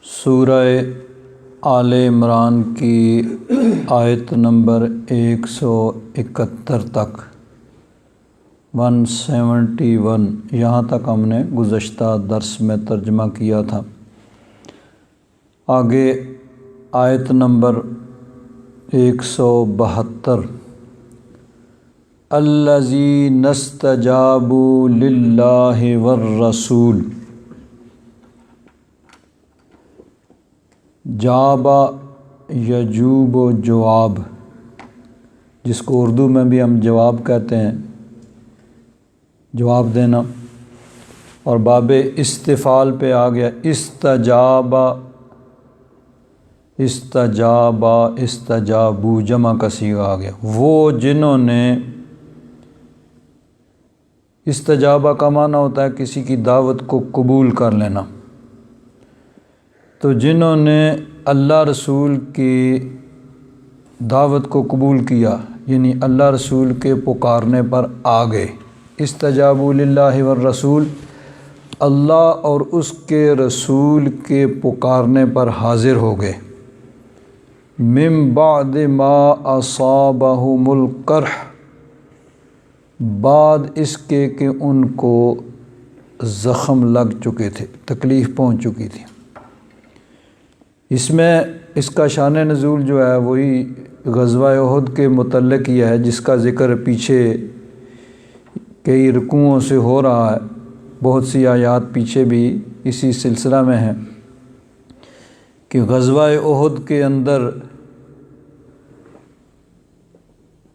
سورہ آل عمران کی آیت نمبر 171 تک 171 یہاں تک ہم نے گزشتہ درس میں ترجمہ کیا تھا۔ آگے آیت نمبر 172 الذین استجابوا للہ والرسول، جابا یجوب و جواب، جس کو اردو میں بھی ہم جواب کہتے ہیں، جواب دینا، اور باب استفعال پہ آ گیا استجابا استجابا استجابو جمع کا صیغہ آ گیا۔ وہ جنہوں نے، استجابہ کا معنی ہوتا ہے کسی کی دعوت کو قبول کر لینا، تو جنہوں نے اللہ رسول کی دعوت کو قبول کیا، یعنی اللہ رسول کے پکارنے پر آ گئے۔ استجابوا للہ والرسول، اللہ اور اس کے رسول کے پکارنے پر حاضر ہو گئے۔ من بعد ما اصابہم القرح، بعد اس کے کہ ان کو زخم لگ چکے تھے، تکلیف پہنچ چکی تھی۔ اس میں اس کا شان نزول جو ہے وہی غزوہ احد کے متعلق یہ ہے، جس کا ذکر پیچھے کئی رکوعوں سے ہو رہا ہے۔ بہت سی آیات پیچھے بھی اسی سلسلہ میں ہیں کہ غزوہ احد کے اندر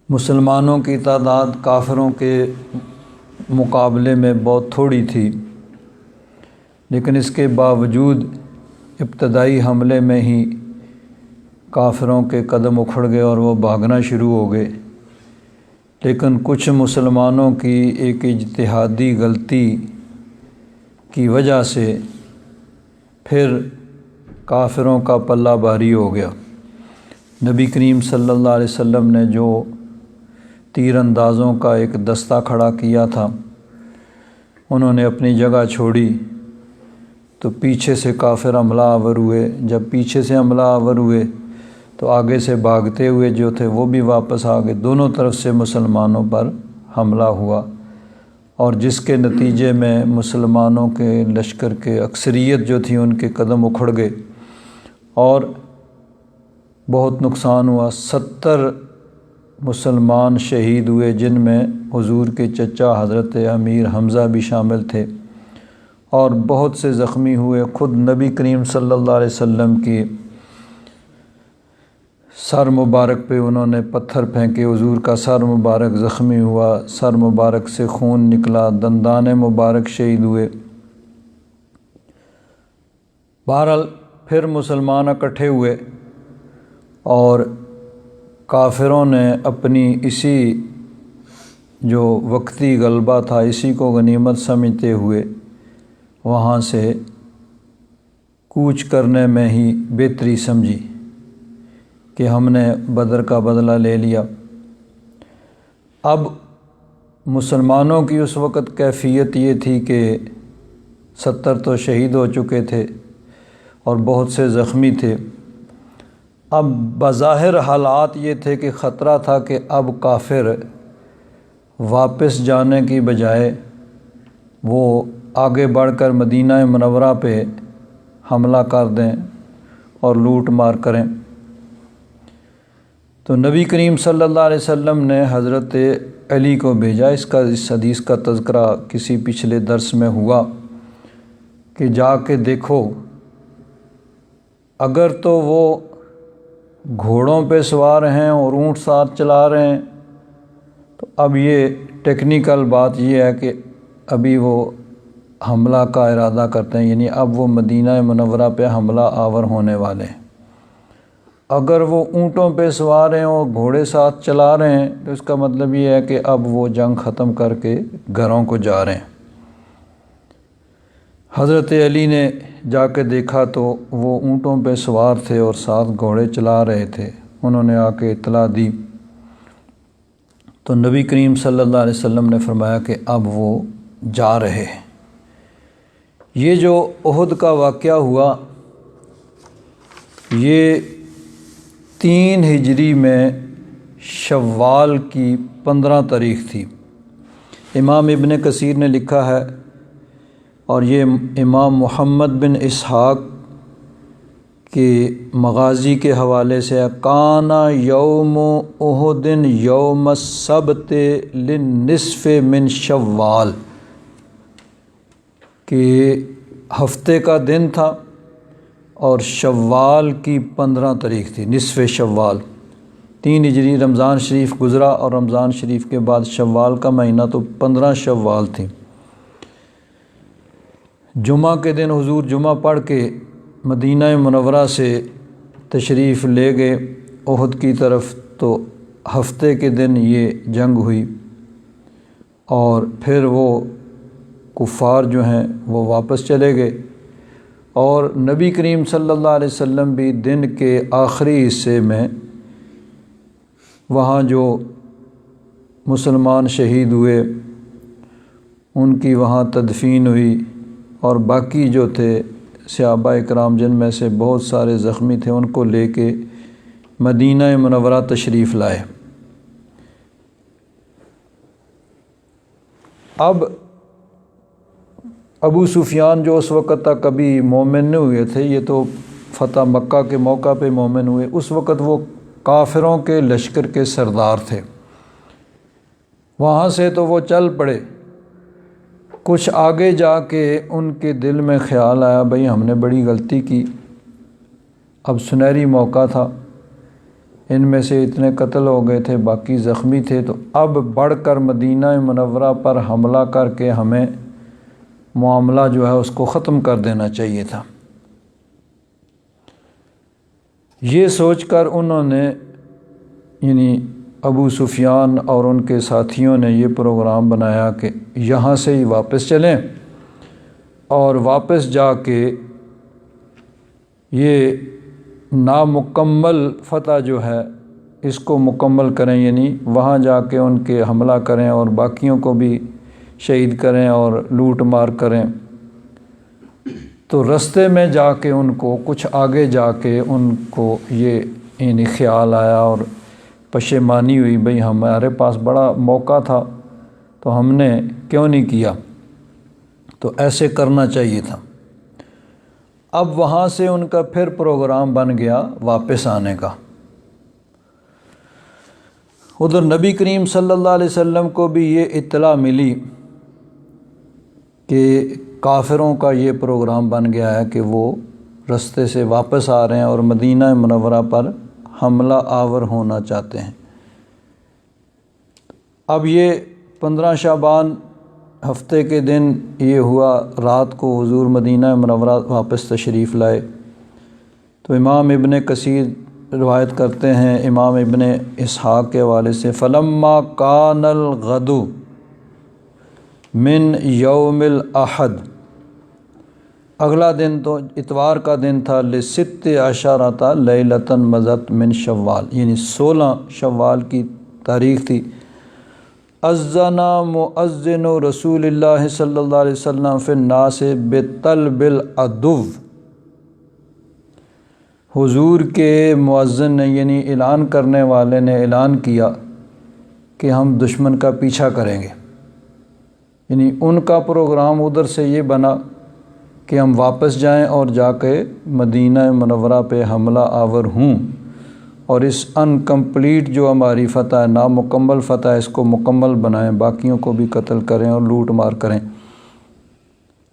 مسلمانوں کی تعداد کافروں کے مقابلے میں بہت تھوڑی تھی، لیکن اس کے باوجود ابتدائی حملے میں ہی کافروں کے قدم اکھڑ گئے اور وہ بھاگنا شروع ہو گئے۔ لیکن کچھ مسلمانوں کی ایک اجتہادی غلطی کی وجہ سے پھر کافروں کا پلہ بھاری ہو گیا۔ نبی کریم صلی اللہ علیہ وسلم نے جو تیر اندازوں کا ایک دستہ کھڑا کیا تھا، انہوں نے اپنی جگہ چھوڑی تو پیچھے سے کافر حملہ آور ہوئے۔ جب پیچھے سے حملہ آور ہوئے تو آگے سے بھاگتے ہوئے جو تھے وہ بھی واپس آ گئے۔ دونوں طرف سے مسلمانوں پر حملہ ہوا، اور جس کے نتیجے میں مسلمانوں کے لشکر کے اکثریت جو تھی ان کے قدم اکھڑ گئے اور بہت نقصان ہوا۔ 70 مسلمان شہید ہوئے، جن میں حضور کے چچا حضرت امیر حمزہ بھی شامل تھے، اور بہت سے زخمی ہوئے۔ خود نبی کریم صلی اللہ علیہ وسلم کی سر مبارک پہ انہوں نے پتھر پھینکے، حضور کا سر مبارک زخمی ہوا، سر مبارک سے خون نکلا، دندان مبارک شہید ہوئے۔ بہرحال پھر مسلمان اکٹھے ہوئے اور کافروں نے اپنی اسی جو وقتی غلبہ تھا، اسی کو غنیمت سمجھتے ہوئے وہاں سے کوچ کرنے میں ہی بہتری سمجھی کہ ہم نے بدر کا بدلہ لے لیا۔ اب مسلمانوں کی اس وقت کیفیت یہ تھی کہ 70 تو شہید ہو چکے تھے اور بہت سے زخمی تھے۔ اب بظاہر حالات یہ تھے کہ خطرہ تھا کہ اب کافر واپس جانے کی بجائے وہ آگے بڑھ کر مدینہ منورہ پہ حملہ کر دیں اور لوٹ مار کریں۔ تو نبی کریم صلی اللہ علیہ وسلم نے حضرت علی کو بھیجا۔ اس حدیث کا تذکرہ کسی پچھلے درس میں ہوا کہ جا کے دیکھو، اگر تو وہ گھوڑوں پہ سوار ہیں اور اونٹ ساتھ چلا رہے ہیں تو اب یہ ٹیکنیکل بات یہ ہے کہ ابھی وہ حملہ کا ارادہ کرتے ہیں، یعنی اب وہ مدینہ منورہ پہ حملہ آور ہونے والے ہیں۔ اگر وہ اونٹوں پہ سوار ہیں اور گھوڑے ساتھ چلا رہے ہیں تو اس کا مطلب یہ ہے کہ اب وہ جنگ ختم کر کے گھروں کو جا رہے ہیں۔ حضرت علی نے جا کے دیکھا تو وہ اونٹوں پہ سوار تھے اور ساتھ گھوڑے چلا رہے تھے۔ انہوں نے آ کے اطلاع دی تو نبی کریم صلی اللہ علیہ وسلم نے فرمایا کہ اب وہ جا رہے ہیں۔ یہ جو احد کا واقعہ ہوا یہ 3 ہجری میں شوال کی 15 تاریخ تھی۔ امام ابن کثیر نے لکھا ہے، اور یہ امام محمد بن اسحاق کے مغازی کے حوالے سے کانا یوم احد یوم السبت للنصف من شوال، کہ ہفتے کا دن تھا اور شوال کی 15 تاریخ تھی، نصف شوال۔ 3 ہجری رمضان شریف گزرا، اور رمضان شریف کے بعد شوال کا مہینہ، تو 15 شوال تھی۔ جمعہ کے دن حضور جمعہ پڑھ کے مدینہ منورہ سے تشریف لے گئے احد کی طرف، تو ہفتے کے دن یہ جنگ ہوئی، اور پھر وہ کفار جو ہیں وہ واپس چلے گئے، اور نبی کریم صلی اللہ علیہ وسلم بھی دن کے آخری حصے میں وہاں جو مسلمان شہید ہوئے ان کی وہاں تدفین ہوئی، اور باقی جو تھے صحابہ اکرام جن میں سے بہت سارے زخمی تھے ان کو لے کے مدینہ منورہ تشریف لائے۔ اب ابو سفیان جو اس وقت تک کبھی مومن نہیں ہوئے تھے، یہ تو فتح مکہ کے موقع پہ مومن ہوئے، اس وقت وہ کافروں کے لشکر کے سردار تھے۔ وہاں سے تو وہ چل پڑے، کچھ آگے جا کے ان کے دل میں خیال آیا بھئی ہم نے بڑی غلطی کی، اب سنہری موقع تھا، ان میں سے اتنے قتل ہو گئے تھے، باقی زخمی تھے، تو اب بڑھ کر مدینہ منورہ پر حملہ کر کے ہمیں معاملہ جو ہے اس کو ختم کر دینا چاہیے تھا۔ یہ سوچ کر انہوں نے، یعنی ابو سفیان اور ان کے ساتھیوں نے یہ پروگرام بنایا کہ یہاں سے ہی واپس چلیں، اور واپس جا کے یہ نامکمل فتح جو ہے اس کو مکمل کریں، یعنی وہاں جا کے ان کے حملہ کریں اور باقیوں کو بھی شہید کریں اور لوٹ مار کریں۔ تو رستے میں جا کے ان کو، کچھ آگے جا کے ان کو یہ یعنی خیال آیا اور پشیمانی ہوئی بھئی ہمارے پاس بڑا موقع تھا تو ہم نے کیوں نہیں کیا، تو ایسے کرنا چاہیے تھا۔ اب وہاں سے ان کا پھر پروگرام بن گیا واپس آنے کا۔ ادھر نبی کریم صلی اللہ علیہ وسلم کو بھی یہ اطلاع ملی کہ کافروں کا یہ پروگرام بن گیا ہے کہ وہ رستے سے واپس آ رہے ہیں اور مدینہ منورہ پر حملہ آور ہونا چاہتے ہیں۔ اب یہ 15 شعبان ہفتے کے دن یہ ہوا، رات کو حضور مدینہ منورہ واپس تشریف لائے۔ تو امام ابن کثیر روایت کرتے ہیں امام ابن اسحاق کے حوالے سے، فلما کان الغد من یوم الاحد، اگلا دن تو اتوار کا دن تھا، لست عشرۃ لیلۃ مضت من شوال، یعنی 16 شوال کی تاریخ تھی۔ اذن مؤذن رسول اللہ صلی اللہ علیہ وسلم فی الناس بطلب العدو، حضور کے مؤذن نے یعنی اعلان کرنے والے نے اعلان کیا کہ ہم دشمن کا پیچھا کریں گے، یعنی ان کا پروگرام ادھر سے یہ بنا کہ ہم واپس جائیں اور جا کے مدینہ منورہ پہ حملہ آور ہوں، اور اس انکمپلیٹ جو ہماری فتح ہے، نامکمل فتح ہے، اس کو مکمل بنائیں، باقیوں کو بھی قتل کریں اور لوٹ مار کریں۔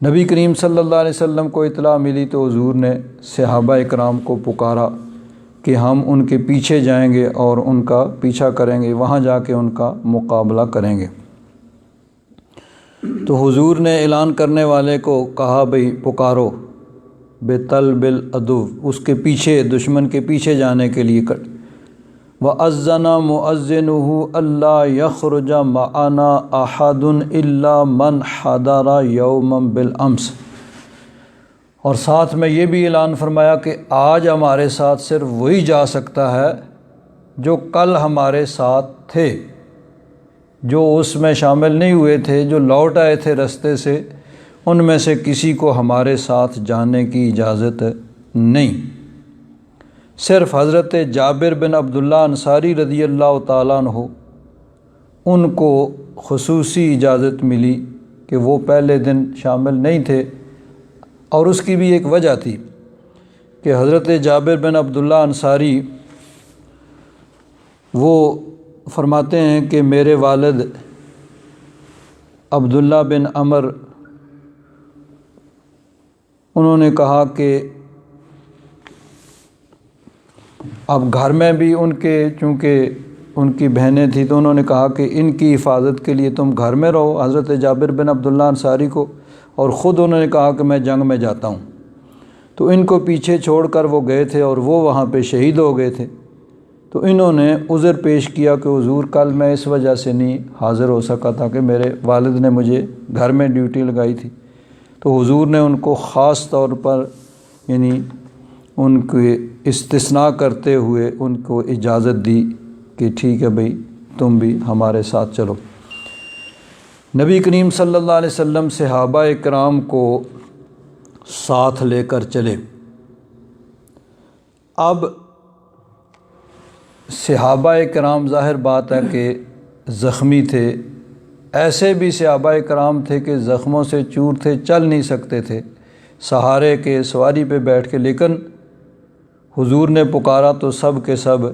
نبی کریم صلی اللہ علیہ وسلم کو اطلاع ملی تو حضور نے صحابہ اکرام کو پکارا کہ ہم ان کے پیچھے جائیں گے اور ان کا پیچھا کریں گے، وہاں جا کے ان کا مقابلہ کریں گے۔ تو حضور نے اعلان کرنے والے کو کہا بھئی پکارو بطلب العدو، اس کے پیچھے، دشمن کے پیچھے جانے کے لیے۔ وَأَذَّنَ مُؤَذِّنُهُ أَلَّا يَخْرُجَ مَعَنَا أَحَدٌ إِلَّا مَنْ حَضَرَ يَوْمًا بِالْأَمْسِ، اور ساتھ میں یہ بھی اعلان فرمایا کہ آج ہمارے ساتھ صرف وہی جا سکتا ہے جو کل ہمارے ساتھ تھے، جو اس میں شامل نہیں ہوئے تھے، جو لوٹ آئے تھے رستے سے، ان میں سے کسی کو ہمارے ساتھ جانے کی اجازت نہیں۔ صرف حضرت جابر بن عبداللہ انصاری رضی اللہ تعالیٰ عنہ ان کو خصوصی اجازت ملی کہ وہ پہلے دن شامل نہیں تھے، اور اس کی بھی ایک وجہ تھی کہ حضرت جابر بن عبداللہ انصاری وہ فرماتے ہیں کہ میرے والد عبداللہ بن عمر انہوں نے کہا کہ اب گھر میں بھی ان کے چونکہ ان کی بہنیں تھیں تو انہوں نے کہا کہ ان کی حفاظت کے لیے تم گھر میں رہو حضرت جابر بن عبداللہ انصاری کو، اور خود انہوں نے کہا کہ میں جنگ میں جاتا ہوں۔ تو ان کو پیچھے چھوڑ کر وہ گئے تھے اور وہ وہاں پہ شہید ہو گئے تھے۔ تو انہوں نے عذر پیش کیا کہ حضور کل میں اس وجہ سے نہیں حاضر ہو سکا تھا کہ میرے والد نے مجھے گھر میں ڈیوٹی لگائی تھی۔ تو حضور نے ان کو خاص طور پر یعنی ان کے استثناء کرتے ہوئے ان کو اجازت دی کہ ٹھیک ہے بھئی تم بھی ہمارے ساتھ چلو۔ نبی کریم صلی اللہ علیہ وسلم صحابہ کرام کو ساتھ لے کر چلے۔ اب صحابہ کرام ظاہر بات ہے کہ زخمی تھے، ایسے بھی صحابہ کرام تھے کہ زخموں سے چور تھے، چل نہیں سکتے تھے سہارے کے سواری پہ بیٹھ کے، لیکن حضور نے پکارا تو سب کے سب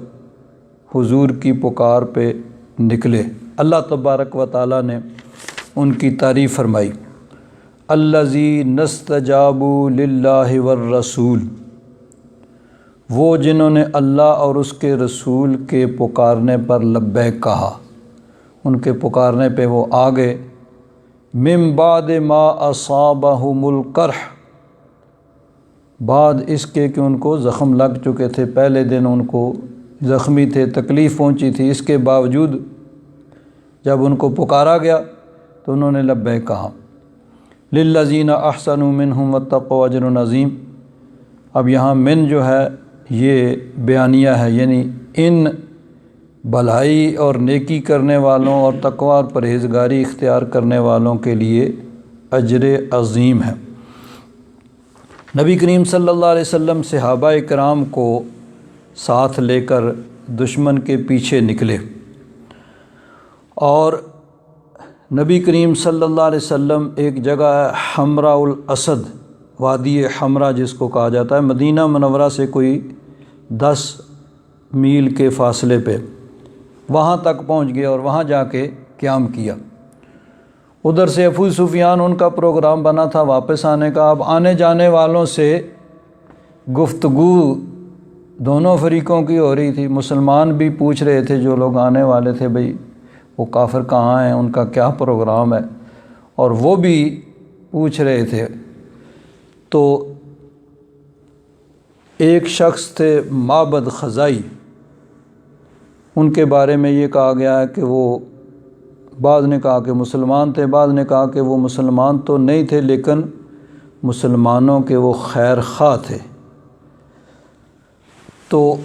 حضور کی پکار پہ نکلے۔ اللہ تبارک و تعالیٰ نے ان کی تعریف فرمائی، الذین استجابوا للہ والرسول، وہ جنہوں نے اللہ اور اس کے رسول کے پکارنے پر لبیک کہا، ان کے پکارنے پہ وہ آگے، من بعد ما اصابہم القرح، بعد اس کے کہ ان کو زخم لگ چکے تھے، پہلے دن ان کو زخمی تھے، تکلیف پہنچی تھی، اس کے باوجود جب ان کو پکارا گیا تو انہوں نے لبیک کہا۔ للذین احسنوا منہم واتقوا اجر عظیم، اب یہاں من جو ہے یہ بیانیہ ہے، یعنی ان بھلائی اور نیکی کرنے والوں اور تقوی اور پرہیزگاری اختیار کرنے والوں کے لیے اجر عظیم ہے۔ نبی کریم صلی اللہ علیہ وسلم صحابہ کرام کو ساتھ لے کر دشمن کے پیچھے نکلے، اور نبی کریم صلی اللہ علیہ وسلم ایک جگہ ہے حمراء الاسد، وادی حمراء جس کو کہا جاتا ہے، مدینہ منورہ سے کوئی 10 میل کے فاصلے پہ، وہاں تک پہنچ گئے اور وہاں جا کے قیام کیا۔ ادھر سے ابو سفیان ان کا پروگرام بنا تھا واپس آنے کا۔ اب آنے جانے والوں سے گفتگو دونوں فریقوں کی ہو رہی تھی، مسلمان بھی پوچھ رہے تھے جو لوگ آنے والے تھے بھئی وہ کافر کہاں ہیں، ان کا کیا پروگرام ہے، اور وہ بھی پوچھ رہے تھے۔ تو ایک شخص تھے معبد خزائی، ان کے بارے میں یہ کہا گیا ہے کہ وہ بعض نے کہا کہ مسلمان تھے، بعض نے کہا کہ وہ مسلمان تو نہیں تھے لیکن مسلمانوں کے وہ خیر خواہ تھے۔ تو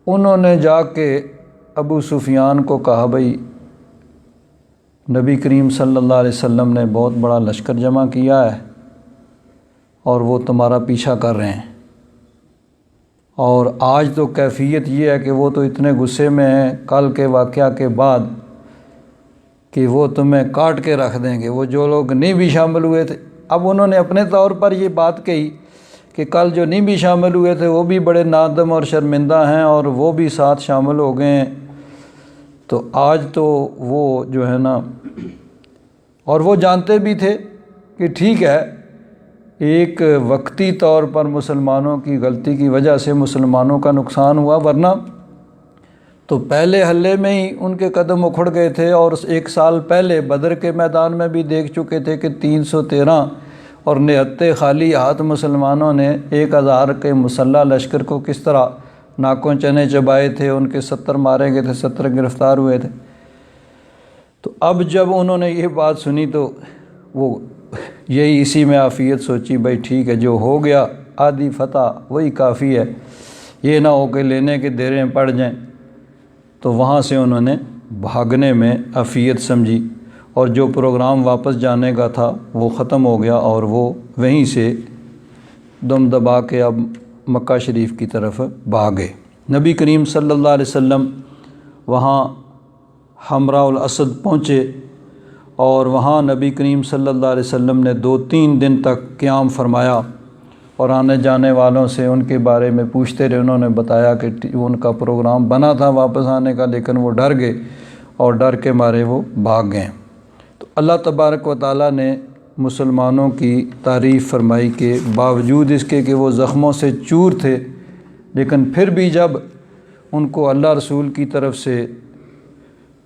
انہوں نے جا کے ابو سفیان کو کہا بھئی نبی کریم صلی اللہ علیہ وسلم نے بہت بڑا لشکر جمع کیا ہے اور وہ تمہارا پیچھا کر رہے ہیں، اور آج تو کیفیت یہ ہے کہ وہ تو اتنے غصے میں ہیں کل کے واقعہ کے بعد کہ وہ تمہیں کاٹ کے رکھ دیں گے، وہ جو لوگ نہیں بھی شامل ہوئے تھے۔ اب انہوں نے اپنے طور پر یہ بات کہی کہ کل جو نہیں بھی شامل ہوئے تھے وہ بھی بڑے نادم اور شرمندہ ہیں اور وہ بھی ساتھ شامل ہو گئے ہیں، تو آج تو وہ جو ہے نا، اور وہ جانتے بھی تھے کہ ٹھیک ہے ایک وقتی طور پر مسلمانوں کی غلطی کی وجہ سے مسلمانوں کا نقصان ہوا، ورنہ تو پہلے حلے میں ہی ان کے قدم اکھڑ گئے تھے، اور 1 سال پہلے بدر کے میدان میں بھی دیکھ چکے تھے کہ 313 اور نہتے خالی ہاتھ مسلمانوں نے 1000 کے مسلح لشکر کو کس طرح ناکوں چنے چبائے تھے، ان کے 70 مارے گئے تھے، 70 گرفتار ہوئے تھے۔ تو اب جب انہوں نے یہ بات سنی تو وہ یہی اسی میں عافیت سوچی بھائی ٹھیک ہے جو ہو گیا آدھی فتح وہی کافی ہے، یہ نہ ہو کہ لینے کے دیریں پڑ جائیں۔ تو وہاں سے انہوں نے بھاگنے میں عافیت سمجھی، اور جو پروگرام واپس جانے کا تھا وہ ختم ہو گیا، اور وہ وہیں سے دم دبا کے اب مکہ شریف کی طرف بھاگے۔ نبی کریم صلی اللہ علیہ وسلم وہاں حمراء الاسد پہنچے اور وہاں نبی کریم صلی اللہ علیہ وسلم نے 2-3 دن تک قیام فرمایا اور آنے جانے والوں سے ان کے بارے میں پوچھتے رہے۔ انہوں نے بتایا کہ ان کا پروگرام بنا تھا واپس آنے کا، لیکن وہ ڈر گئے اور ڈر کے مارے وہ بھاگ گئے۔ تو اللہ تبارک و تعالیٰ نے مسلمانوں کی تعریف فرمائی کہ باوجود اس کے کہ وہ زخموں سے چور تھے، لیکن پھر بھی جب ان کو اللہ رسول کی طرف سے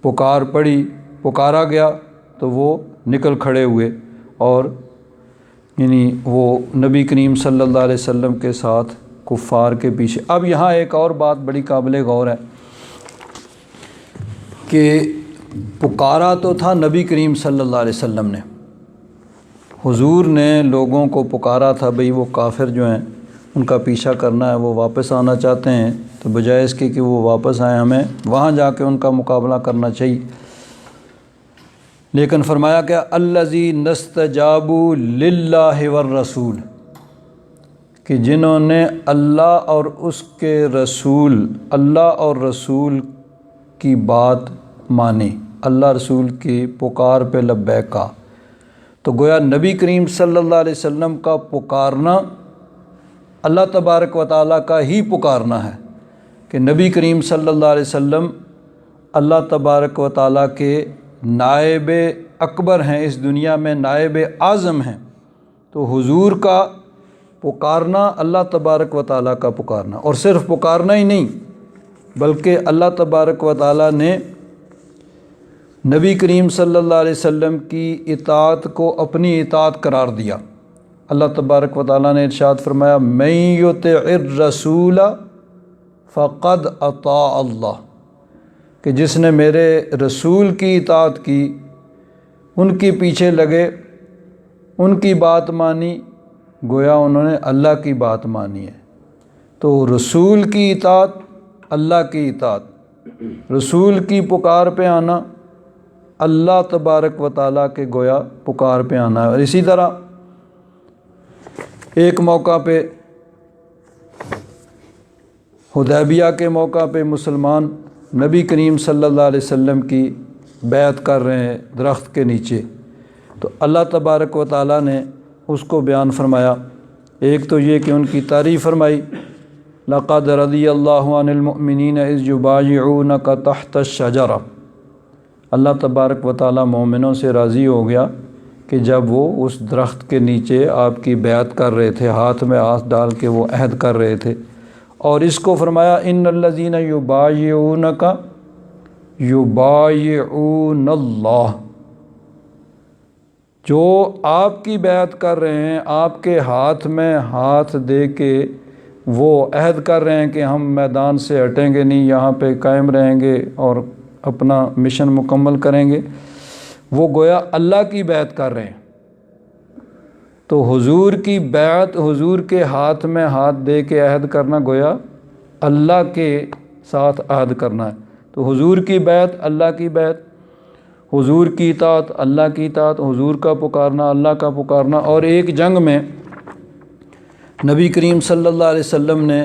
پکارا گیا تو وہ نکل کھڑے ہوئے اور یعنی وہ نبی کریم صلی اللہ علیہ وسلم کے ساتھ کفار کے پیچھے۔ اب یہاں ایک اور بات بڑی قابل غور ہے کہ پکارا تو تھا نبی کریم صلی اللہ علیہ وسلم نے، حضور نے لوگوں کو پکارا تھا بھئی وہ کافر جو ہیں ان کا پیچھا کرنا ہے، وہ واپس آنا چاہتے ہیں، تو بجائے اس کے کہ وہ واپس آئیں ہمیں وہاں جا کے ان کا مقابلہ کرنا چاہیے۔ لیکن فرمایا کہ الذی نستجابوا للہ والرسول، کہ جنہوں نے اللہ اور اس کے رسول، اللہ اور رسول کی بات مانی، اللہ رسول کی پکار پہ لبیک کہا۔ تو گویا نبی کریم صلی اللہ علیہ وسلم کا پکارنا اللہ تبارک و تعالیٰ کا ہی پکارنا ہے، کہ نبی کریم صلی اللہ علیہ وسلم اللہ تبارک و تعالیٰ کے نائب اکبر ہیں، اس دنیا میں نائب اعظم ہیں۔ تو حضور کا پکارنا اللہ تبارک و تعالیٰ کا پکارنا، اور صرف پکارنا ہی نہیں بلکہ اللہ تبارک و تعالیٰ نے نبی کریم صلی اللہ علیہ وسلم کی اطاعت کو اپنی اطاعت قرار دیا۔ اللہ تبارک و تعالیٰ نے ارشاد فرمایا من یطع الرسول فقد اطاع اللہ، کہ جس نے میرے رسول کی اطاعت کی، ان کے پیچھے لگے، ان کی بات مانی، گویا انہوں نے اللہ کی بات مانی ہے۔ تو رسول کی اطاعت، اللہ کی اطاعت، رسول کی پکار پہ آنا، اللہ تبارک و تعالیٰ کے گویا پکار پہ آنا ہے۔ اور اسی طرح ایک موقع پہ حدیبیہ کے موقع پہ مسلمان نبی کریم صلی اللہ علیہ وسلم کی بیعت کر رہے ہیں درخت کے نیچے، تو اللہ تبارک و تعالیٰ نے اس کو بیان فرمایا۔ ایک تو یہ کہ ان کی تعریف فرمائی لقد رضی اللہ عن المؤمنین اذ یبایعونک تحت الشجرہ، اللہ تبارک و تعالیٰ مومنوں سے راضی ہو گیا کہ جب وہ اس درخت کے نیچے آپ کی بیعت کر رہے تھے، ہاتھ میں ہاتھ ڈال کے وہ عہد کر رہے تھے۔ اور اس کو فرمایا ان الذین یبایعونک یبایعون اللہ، جو آپ کی بیعت کر رہے ہیں، آپ کے ہاتھ میں ہاتھ دے کے وہ عہد کر رہے ہیں کہ ہم میدان سے ہٹیں گے نہیں، یہاں پہ قائم رہیں گے اور اپنا مشن مکمل کریں گے، وہ گویا اللہ کی بیعت کر رہے ہیں۔ تو حضور کی بیعت، حضور کے ہاتھ میں ہاتھ دے کے عہد کرنا گویا اللہ کے ساتھ عہد کرنا ہے۔ تو حضور کی بیعت، اللہ کی بیعت، حضور کی اطاعت، اللہ کی اطاعت، حضور کا پکارنا، اللہ کا پکارنا۔ اور ایک جنگ میں نبی کریم صلی اللہ علیہ وسلم نے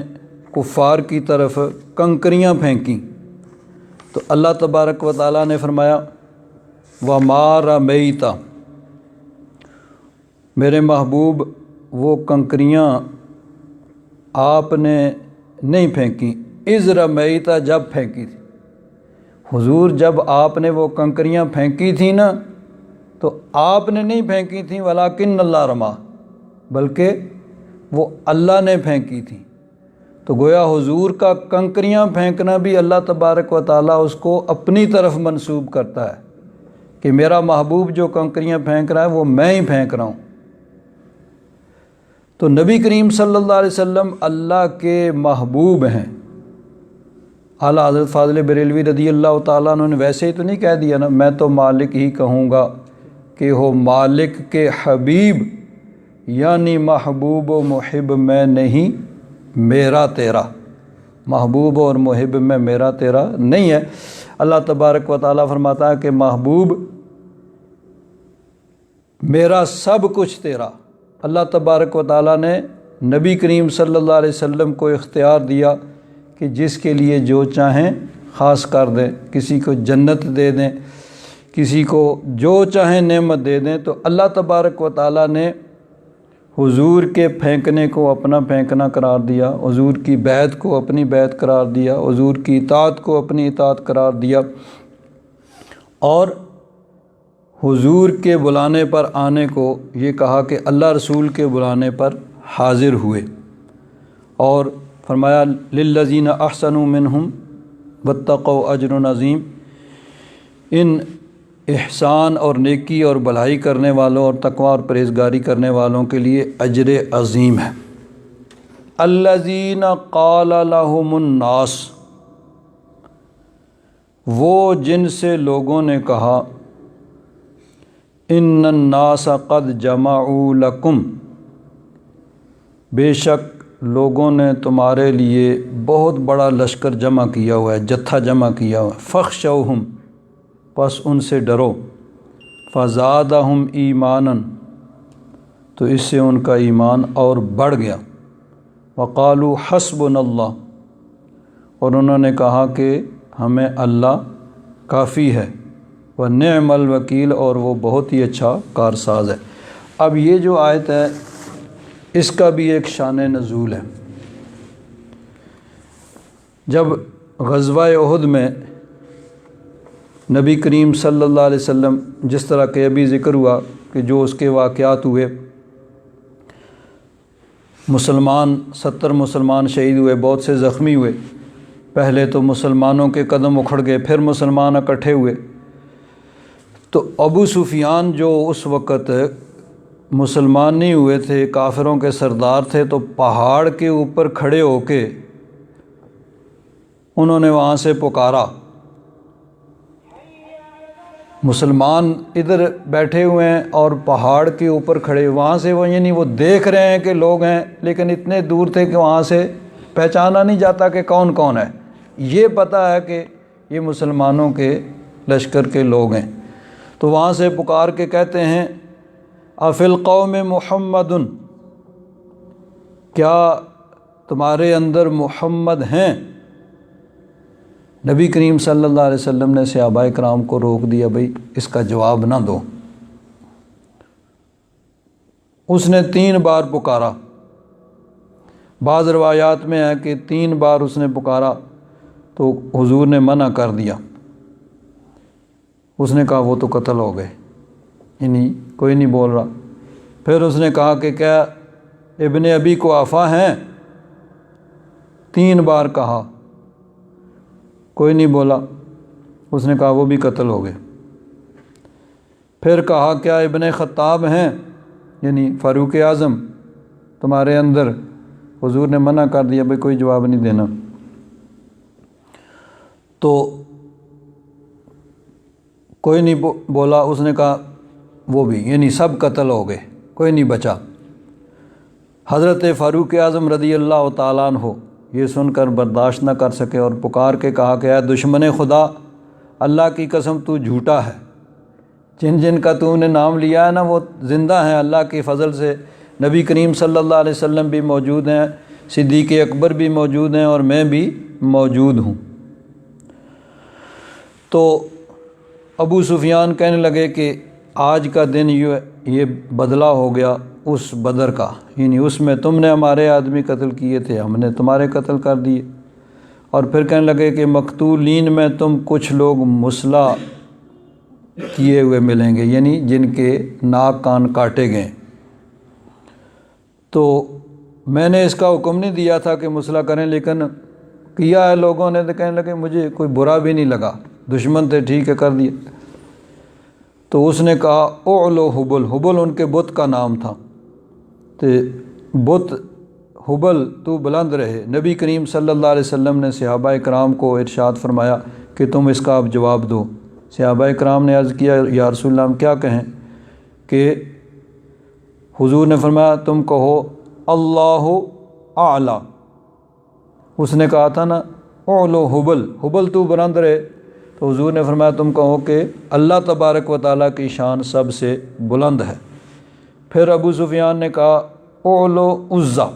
کفار کی طرف کنکریاں پھینکیں، تو اللہ تبارک و تعالیٰ نے فرمایا وَمَا رَمَيْتَ، میرے محبوب وہ کنکریاں آپ نے نہیں پھینکیں، اِذْ رَمَيْتَ، جب پھینکی تھی۔ حضور جب آپ نے وہ کنکریاں پھینکی تھیں نا، تو آپ نے نہیں پھینکی تھیں وَلَٰكِنَّ اللَّهَ رَمَىٰ، بلکہ وہ اللہ نے پھینکی تھیں۔ تو گویا حضور کا کنکریاں پھینکنا بھی اللہ تبارک و تعالیٰ اس کو اپنی طرف منسوب کرتا ہے کہ میرا محبوب جو کنکریاں پھینک رہا ہے وہ میں ہی پھینک رہا ہوں۔ تو نبی کریم صلی اللہ علیہ وسلم اللہ کے محبوب ہیں۔ اعلیٰ حضرت فاضل بریلوی رضی اللہ تعالیٰ عنہ نے ویسے ہی تو نہیں کہہ دیا نا، میں تو مالک ہی کہوں گا کہ ہو مالک کے حبیب، یعنی محبوب و محب میں نہیں میرا تیرا، محبوب اور محب میں میرا تیرا نہیں ہے۔ اللہ تبارک و تعالیٰ فرماتا ہے کہ محبوب میرا سب کچھ تیرا۔ اللہ تبارک و تعالیٰ نے نبی کریم صلی اللہ علیہ وسلم کو اختیار دیا کہ جس کے لیے جو چاہیں خاص کر دیں، کسی کو جنت دے دیں، کسی کو جو چاہیں نعمت دے دیں۔ تو اللہ تبارک و تعالیٰ نے حضور کے پھینکنے کو اپنا پھینکنا قرار دیا، حضور کی بیعت کو اپنی بیعت قرار دیا، حضور کی اطاعت کو اپنی اطاعت قرار دیا، اور حضور کے بلانے پر آنے کو یہ کہا کہ اللہ رسول کے بلانے پر حاضر ہوئے، اور فرمایا للذین احسنوا منہم واتقوا اجر عظیم، ان احسان اور نیکی اور بھلائی کرنے والوں اور تقوی اور پرہیزگاری کرنے والوں کے لیے اجر عظیم ہے۔ الذین قال لهم الناس، وہ جن سے لوگوں نے کہا ان الناس قد جمعوا لکم، بے شک لوگوں نے تمہارے لیے بہت بڑا لشکر جمع کیا ہوا ہے، جتھا جمع کیا ہوا ہے، فخشوہم، پس ان سے ڈرو، فزادہم ایمانا، تو اس سے ان کا ایمان اور بڑھ گیا، وقالوا حسبنا اللہ، اور انہوں نے کہا کہ ہمیں اللہ کافی ہے، ونعم الوکیل، اور وہ بہت ہی اچھا کارساز ہے۔ اب یہ جو آیت ہے اس کا بھی ایک شان نزول ہے۔ جب غزوہ احد میں نبی کریم صلی اللہ علیہ وسلم، جس طرح کہ ابھی ذکر ہوا کہ جو اس کے واقعات ہوئے، مسلمان 70 مسلمان شہید ہوئے، بہت سے زخمی ہوئے، پہلے تو مسلمانوں کے قدم اکھڑ گئے، پھر مسلمان اکٹھے ہوئے، تو ابو سفیان جو اس وقت مسلمان نہیں ہوئے تھے، کافروں کے سردار تھے، تو پہاڑ کے اوپر کھڑے ہو کے انہوں نے وہاں سے پکارا، مسلمان ادھر بیٹھے ہوئے ہیں اور پہاڑ کے اوپر کھڑے، وہاں سے وہ یعنی وہ دیکھ رہے ہیں کہ لوگ ہیں، لیکن اتنے دور تھے کہ وہاں سے پہچانا نہیں جاتا کہ کون کون ہے، یہ پتہ ہے کہ یہ مسلمانوں کے لشکر کے لوگ ہیں۔ تو وہاں سے پکار کے کہتے ہیں افی القوم محمد، کیا تمہارے اندر محمد ہیں؟ نبی کریم صلی اللہ علیہ وسلم نے صحابہ کرام کو روک دیا، بھئی اس کا جواب نہ دو۔ اس نے 3 بار پکارا، بعض روایات میں ہے کہ 3 بار اس نے پکارا تو حضور نے منع کر دیا، اس نے کہا وہ تو قتل ہو گئے، یعنی کوئی نہیں بول رہا۔ پھر اس نے کہا کہ کیا ابن ابی قحافہ ہیں؟ 3 بار کہا، کوئی نہیں بولا، اس نے کہا وہ بھی قتل ہو گئے۔ پھر کہا کیا ابن خطاب ہیں، یعنی فاروق اعظم تمہارے اندر؟ حضور نے منع کر دیا، بھئی کوئی جواب نہیں دینا۔ تو کوئی نہیں بولا، اس نے کہا وہ بھی، یعنی سب قتل ہو گئے، کوئی نہیں بچا۔ حضرت فاروق اعظم رضی اللہ تعالیٰ عنہ یہ سن کر برداشت نہ کر سکے اور پکار کے کہا کہ اے دشمن خدا، اللہ کی قسم تو جھوٹا ہے، جن جن کا تو نے نام لیا ہے نا وہ زندہ ہیں، اللہ کے فضل سے نبی کریم صلی اللہ علیہ وسلم بھی موجود ہیں، صدیق اکبر بھی موجود ہیں، اور میں بھی موجود ہوں۔ تو ابو سفیان کہنے لگے کہ آج کا دن یہ بدلہ ہو گیا اس بدر کا، یعنی اس میں تم نے ہمارے آدمی قتل کیے تھے، ہم نے تمہارے قتل کر دیے۔ اور پھر کہنے لگے کہ مقتولین میں تم کچھ لوگ مسلح کیے ہوئے ملیں گے، یعنی جن کے ناک کان کاٹے گئے۔ تو میں نے اس کا حکم نہیں دیا تھا کہ مسلح کریں، لیکن کیا ہے لوگوں نے، تو کہنے لگے مجھے کوئی برا بھی نہیں لگا، دشمن تھے ٹھیک ہے کر دیا۔ تو اس نے کہا اعلو حبل، حبل ان کے بت کا نام تھا، تو بت حبل تو بلند رہے۔ نبی کریم صلی اللہ علیہ وسلم نے صحابہ کرام کو ارشاد فرمایا کہ تم اس کا اب جواب دو۔ صحابہ کرام نے عرض کیا یا رسول اللہ ہم کیا کہیں؟ کہ حضور نے فرمایا تم کہو اللہ اعلیٰ، اس نے کہا تھا نا اعلو حبل، حبل تو بلند رہے، تو حضور نے فرمایا تم کہو کہ اللہ تبارک و تعالیٰ کی شان سب سے بلند ہے۔ پھر ابو سفیان نے کہا اعلو عزا،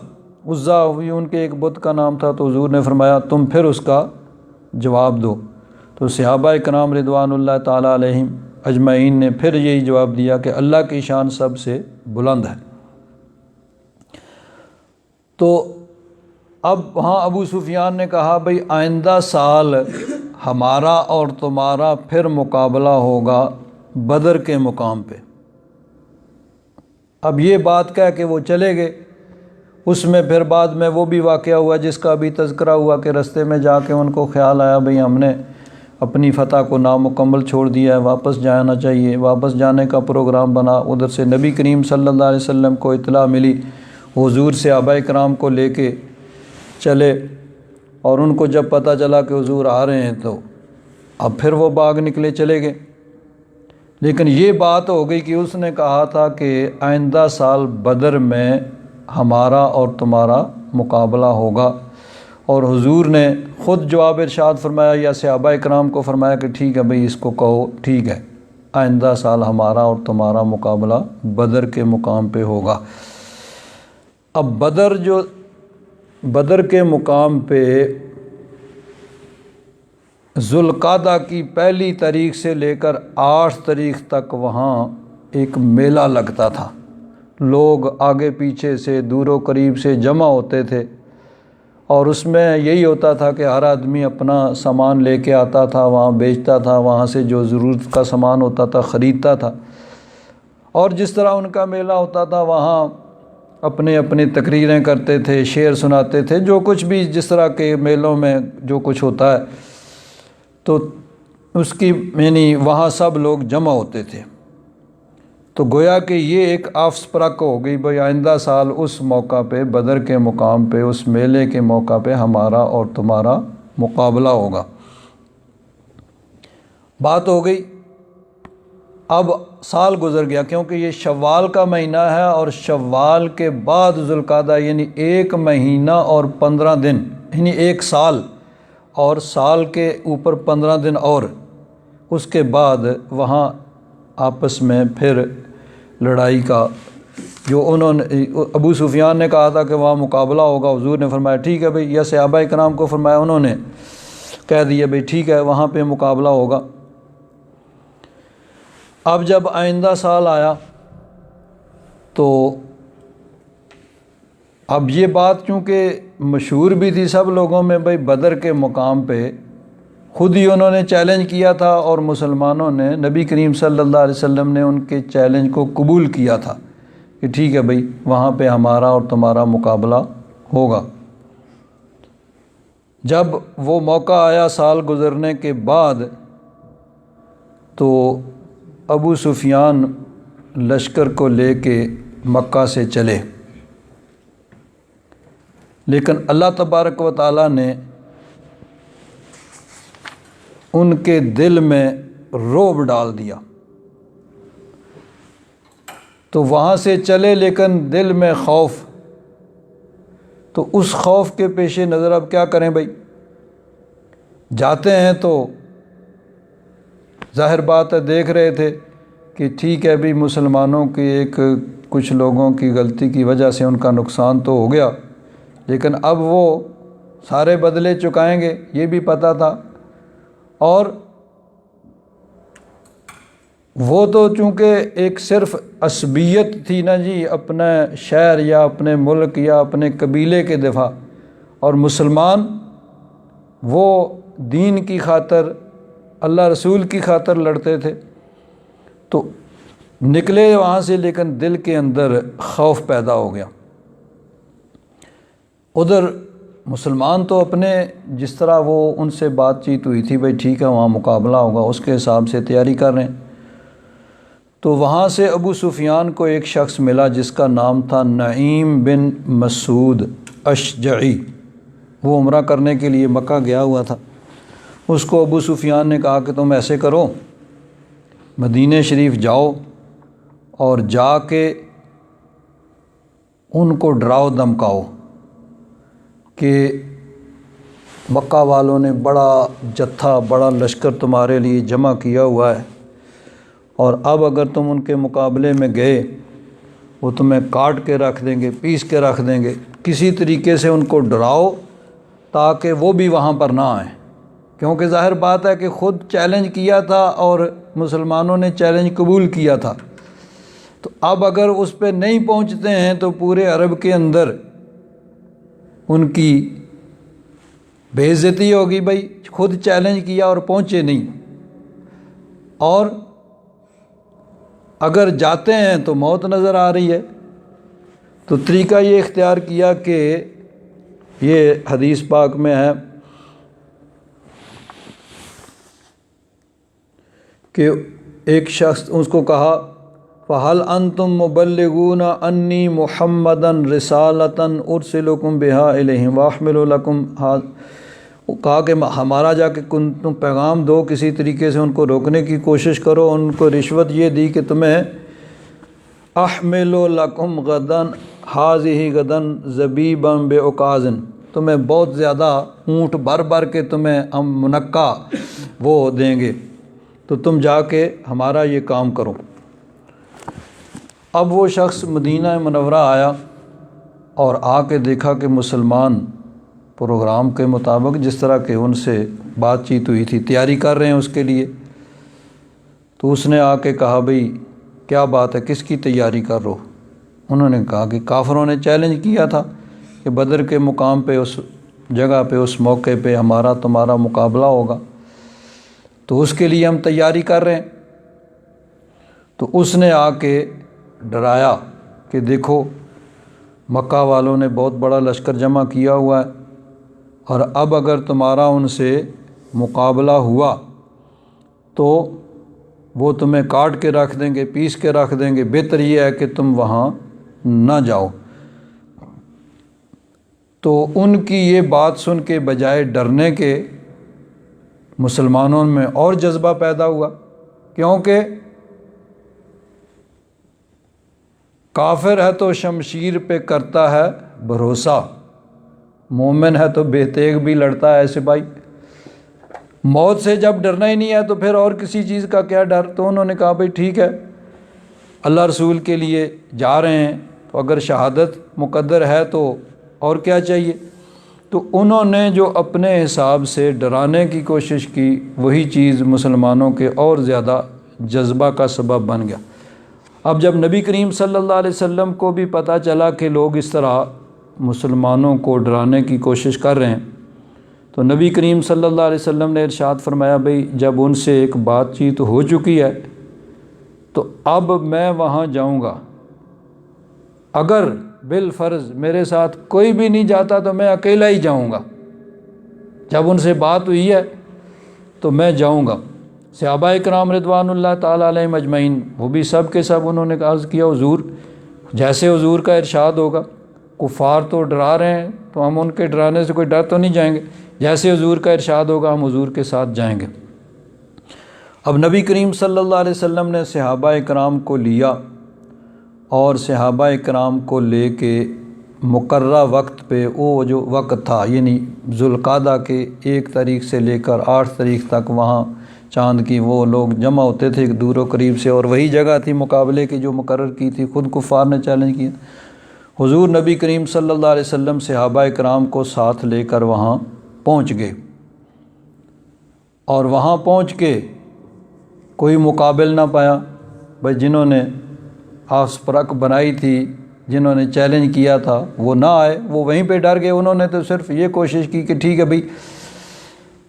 عزا ہوئی ان کے ایک بت کا نام تھا، تو حضور نے فرمایا تم پھر اس کا جواب دو۔ تو صحابہ کرام رضوان اللہ تعالیٰ علیہم اجمعین نے پھر یہی جواب دیا کہ اللہ کی شان سب سے بلند ہے۔ تو اب وہاں ابو سفیان نے کہا بھئی آئندہ سال ہمارا اور تمہارا پھر مقابلہ ہوگا بدر کے مقام پہ۔ اب یہ بات کہہ کہ وہ چلے گئے۔ اس میں پھر بعد میں وہ بھی واقعہ ہوا جس کا بھی تذکرہ ہوا کہ رستے میں جا کے ان کو خیال آیا بھئی ہم نے اپنی فتح کو نامکمل چھوڑ دیا ہے، واپس جانا چاہیے۔ واپس جانے کا پروگرام بنا، ادھر سے نبی کریم صلی اللہ علیہ وسلم کو اطلاع ملی، حضور سے صحابہ کرام کو لے کے چلے، اور ان کو جب پتہ چلا کہ حضور آ رہے ہیں تو اب پھر وہ باغ نکلے، چلے گئے۔ لیکن یہ بات ہو گئی کہ اس نے کہا تھا کہ آئندہ سال بدر میں ہمارا اور تمہارا مقابلہ ہوگا، اور حضور نے خود جواب ارشاد فرمایا یا صحابہ کرام کو فرمایا کہ ٹھیک ہے بھئی اس کو کہو، ٹھیک ہے آئندہ سال ہمارا اور تمہارا مقابلہ بدر کے مقام پہ ہوگا۔ اب بدر کے مقام پہ ذوالقعدہ کی پہلی تاریخ سے لے کر 8 تاریخ تک وہاں ایک میلہ لگتا تھا۔ لوگ آگے پیچھے سے دور و قریب سے جمع ہوتے تھے، اور اس میں یہی ہوتا تھا کہ ہر آدمی اپنا سامان لے کے آتا تھا، وہاں بیچتا تھا، وہاں سے جو ضرورت کا سامان ہوتا تھا خریدتا تھا، اور جس طرح ان کا میلہ ہوتا تھا وہاں اپنے تقریریں کرتے تھے، شعر سناتے تھے، جو کچھ بھی جس طرح کے میلوں میں جو کچھ ہوتا ہے، تو اس کی یعنی وہاں سب لوگ جمع ہوتے تھے۔ تو گویا کہ یہ ایک آفس پرک ہو گئی بھئی آئندہ سال اس موقع پہ بدر کے مقام پہ اس میلے کے موقع پہ ہمارا اور تمہارا مقابلہ ہوگا۔ بات ہو گئی۔ اب سال گزر گیا، کیونکہ یہ شوال کا مہینہ ہے، اور شوال کے بعد ذوالقعدہ یعنی 1 مہینہ اور 15 دن، یعنی 1 سال، اور سال کے اوپر 15 دن، اور اس کے بعد وہاں آپس میں پھر لڑائی کا جو انہوں نے ابو سفیان نے کہا تھا کہ وہاں مقابلہ ہوگا، حضور نے فرمایا ٹھیک ہے بھئی، یا صحابہ کرام کو فرمایا، انہوں نے کہہ دیا بھئی ٹھیک ہے وہاں پہ مقابلہ ہوگا۔ اب جب آئندہ سال آیا تو اب یہ بات چونکہ مشہور بھی تھی سب لوگوں میں بھئی بدر کے مقام پہ خود ہی انہوں نے چیلنج کیا تھا، اور مسلمانوں نے نبی کریم صلی اللہ علیہ وسلم نے ان کے چیلنج کو قبول کیا تھا کہ ٹھیک ہے بھئی وہاں پہ ہمارا اور تمہارا مقابلہ ہوگا۔ جب وہ موقع آیا سال گزرنے کے بعد، تو ابو سفیان لشکر کو لے کے مکہ سے چلے، لیکن اللہ تبارک و تعالیٰ نے ان کے دل میں رعب ڈال دیا۔ تو وہاں سے چلے لیکن دل میں خوف، تو اس خوف کے پیش نظر اب کیا کریں بھائی، جاتے ہیں تو ظاہر بات ہے دیکھ رہے تھے کہ ٹھیک ہے بھی مسلمانوں کی کچھ لوگوں کی غلطی کی وجہ سے ان کا نقصان تو ہو گیا، لیکن اب وہ سارے بدلے چکائیں گے یہ بھی پتہ تھا، اور وہ تو چونکہ ایک صرف عصبیت تھی نا جی، اپنے شہر یا اپنے ملک یا اپنے قبیلے کے دفاع، اور مسلمان وہ دین کی خاطر اللہ رسول کی خاطر لڑتے تھے، تو نکلے وہاں سے لیکن دل کے اندر خوف پیدا ہو گیا۔ ادھر مسلمان تو اپنے جس طرح وہ ان سے بات چیت ہوئی تھی بھئی ٹھیک ہے وہاں مقابلہ ہوگا، اس کے حساب سے تیاری کر رہے ہیں۔ تو وہاں سے ابو سفیان کو ایک شخص ملا جس کا نام تھا نعیم بن مسعود اشجعی، وہ عمرہ کرنے کے لیے مکہ گیا ہوا تھا۔ اس کو ابو سفیان نے کہا کہ تم ایسے کرو، مدینہ شریف جاؤ اور جا کے ان کو ڈراؤ دمکاؤ کہ مکہ والوں نے بڑا جتھا بڑا لشکر تمہارے لیے جمع کیا ہوا ہے، اور اب اگر تم ان کے مقابلے میں گئے وہ تمہیں کاٹ کے رکھ دیں گے، پیس کے رکھ دیں گے، کسی طریقے سے ان کو ڈراؤ تاکہ وہ بھی وہاں پر نہ آئیں، کیونکہ ظاہر بات ہے کہ خود چیلنج کیا تھا اور مسلمانوں نے چیلنج قبول کیا تھا، تو اب اگر اس پہ نہیں پہنچتے ہیں تو پورے عرب کے اندر ان کی بے عزتی ہوگی، بھائی خود چیلنج کیا اور پہنچے نہیں، اور اگر جاتے ہیں تو موت نظر آ رہی ہے۔ تو طریقہ یہ اختیار کیا کہ یہ حدیث پاک میں ہے کہ ایک شخص اس کو کہا فَهَلْ أَنْتُمْ مُبَلِّغُونَ أَنِّي مُحَمَّدًا رِسَالَةً أُرْسِلُكُمْ بِهَا إِلَيْهِمْ وَأَحْمِلُ لَكُمْ، کہا کہ ہمارا جا کے تم پیغام دو، کسی طریقے سے ان کو روکنے کی کوشش کرو۔ ان کو رشوت یہ دی کہ تمہیں احمل لکم غدن حاذہ غدن زبیبا بعکاظ، تمہیں بہت زیادہ اونٹ بھر بھر کے تمہیں ہم منقع وہ دیں گے، تو تم جا کے ہمارا یہ کام کرو۔ اب وہ شخص مدینہ منورہ آیا اور آ کے دیکھا کہ مسلمان پروگرام کے مطابق جس طرح کہ ان سے بات چیت ہوئی تھی تیاری کر رہے ہیں اس کے لیے، تو اس نے آ کے کہا بھئی کیا بات ہے، کس کی تیاری کر رہو؟ انہوں نے کہا کہ کافروں نے چیلنج کیا تھا کہ بدر کے مقام پہ، اس جگہ پہ، اس موقع پہ ہمارا تمہارا مقابلہ ہوگا، تو اس کے لیے ہم تیاری کر رہے ہیں۔ تو اس نے آ کے ڈرایا کہ دیکھو مکہ والوں نے بہت بڑا لشکر جمع کیا ہوا ہے، اور اب اگر تمہارا ان سے مقابلہ ہوا تو وہ تمہیں کاٹ کے رکھ دیں گے، پیس کے رکھ دیں گے، بہتر یہ ہے کہ تم وہاں نہ جاؤ۔ تو ان کی یہ بات سن کے بجائے ڈرنے کے مسلمانوں میں اور جذبہ پیدا ہوا، کیونکہ کافر ہے تو شمشیر پہ کرتا ہے بھروسہ، مومن ہے تو بے تیغ بھی لڑتا ہے سپاہی۔ موت سے جب ڈرنا ہی نہیں ہے تو پھر اور کسی چیز کا کیا ڈر؟ تو انہوں نے کہا بھئی ٹھیک ہے، اللہ رسول کے لیے جا رہے ہیں تو اگر شہادت مقدر ہے تو اور کیا چاہیے۔ تو انہوں نے جو اپنے حساب سے ڈرانے کی کوشش کی، وہی چیز مسلمانوں کے اور زیادہ جذبہ کا سبب بن گیا۔ اب جب نبی کریم صلی اللہ علیہ وسلم کو بھی پتہ چلا کہ لوگ اس طرح مسلمانوں کو ڈرانے کی کوشش کر رہے ہیں، تو نبی کریم صلی اللہ علیہ وسلم نے ارشاد فرمایا بھئی جب ان سے ایک بات چیت ہو چکی ہے تو اب میں وہاں جاؤں گا، اگر بالفرض میرے ساتھ کوئی بھی نہیں جاتا تو میں اکیلا ہی جاؤں گا، جب ان سے بات ہوئی ہے تو میں جاؤں گا۔ صحابہ کرام رضوان اللہ تعالیٰ علیہم اجمعین وہ بھی سب کے سب انہوں نے عرض کیا حضور جیسے حضور کا ارشاد ہوگا، کفار تو ڈرا رہے ہیں تو ہم ان کے ڈرانے سے کوئی ڈر تو نہیں جائیں گے، جیسے حضور کا ارشاد ہوگا ہم حضور کے ساتھ جائیں گے۔ اب نبی کریم صلی اللہ علیہ وسلم نے صحابہ کرام کو لیا اور صحابہ کرام کو لے کے مقررہ وقت پہ، وہ جو وقت تھا یعنی ذوالقعدہ کے 1 تاریخ سے لے کر 8 تاریخ تک وہاں چاند کی وہ لوگ جمع ہوتے تھے دور و قریب سے، اور وہی جگہ تھی مقابلے کی جو مقرر کی تھی، خود کفار نے چیلنج کیا۔ حضور نبی کریم صلی اللہ علیہ وسلم صحابہ کرام کو ساتھ لے کر وہاں پہنچ گئے، اور وہاں پہنچ کے کوئی مقابل نہ پایا، بھائی جنہوں نے آس پرک بنائی تھی، جنہوں نے چیلنج کیا تھا وہ نہ آئے، وہ وہیں پہ ڈر گئے۔ انہوں نے تو صرف یہ کوشش کی کہ ٹھیک ہے بھئی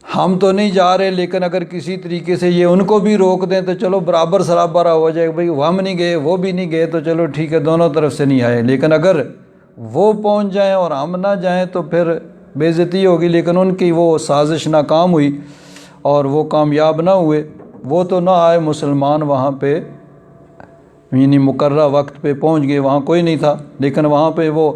ہم تو نہیں جا رہے، لیکن اگر کسی طریقے سے یہ ان کو بھی روک دیں تو چلو برابر سرابر ہو جائے، بھئی ہم نہیں گئے وہ بھی نہیں گئے تو چلو ٹھیک ہے دونوں طرف سے نہیں آئے، لیکن اگر وہ پہنچ جائیں اور ہم نہ جائیں تو پھر بے عزتی ہوگی۔ لیکن ان کی وہ سازش ناکام ہوئی اور وہ کامیاب نہ ہوئے، وہ تو نہ آئے، مسلمان وہاں پہ یعنی مقررہ وقت پہ پہنچ گئے، وہاں کوئی نہیں تھا، لیکن وہاں پہ وہ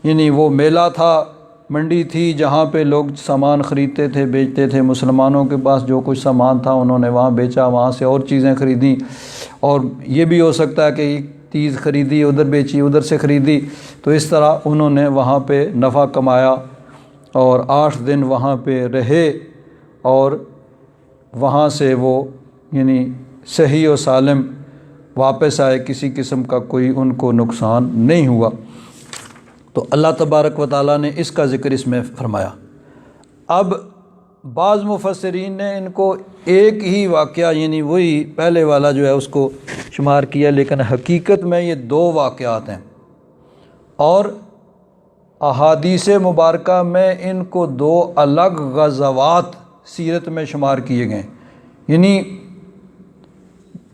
یعنی وہ میلہ تھا، منڈی تھی جہاں پہ لوگ سامان خریدتے تھے، بیچتے تھے، مسلمانوں کے پاس جو کچھ سامان تھا انہوں نے وہاں بیچا، وہاں سے اور چیزیں خریدیں، اور یہ بھی ہو سکتا ہے کہ ایک چیز خریدی ادھر بیچی ادھر سے خریدی، تو اس طرح انہوں نے وہاں پہ نفع کمایا اور 8 دن وہاں پہ رہے، اور وہاں سے وہ یعنی صحیح و سالم واپس آئے، کسی قسم کا کوئی ان کو نقصان نہیں ہوا۔ تو اللہ تبارک و تعالیٰ نے اس کا ذکر اس میں فرمایا۔ اب بعض مفسرین نے ان کو ایک ہی واقعہ یعنی وہی پہلے والا جو ہے اس کو شمار کیا، لیکن حقیقت میں یہ دو واقعات ہیں، اور احادیث مبارکہ میں ان کو دو الگ غزوات سیرت میں شمار کیے گئے۔ یعنی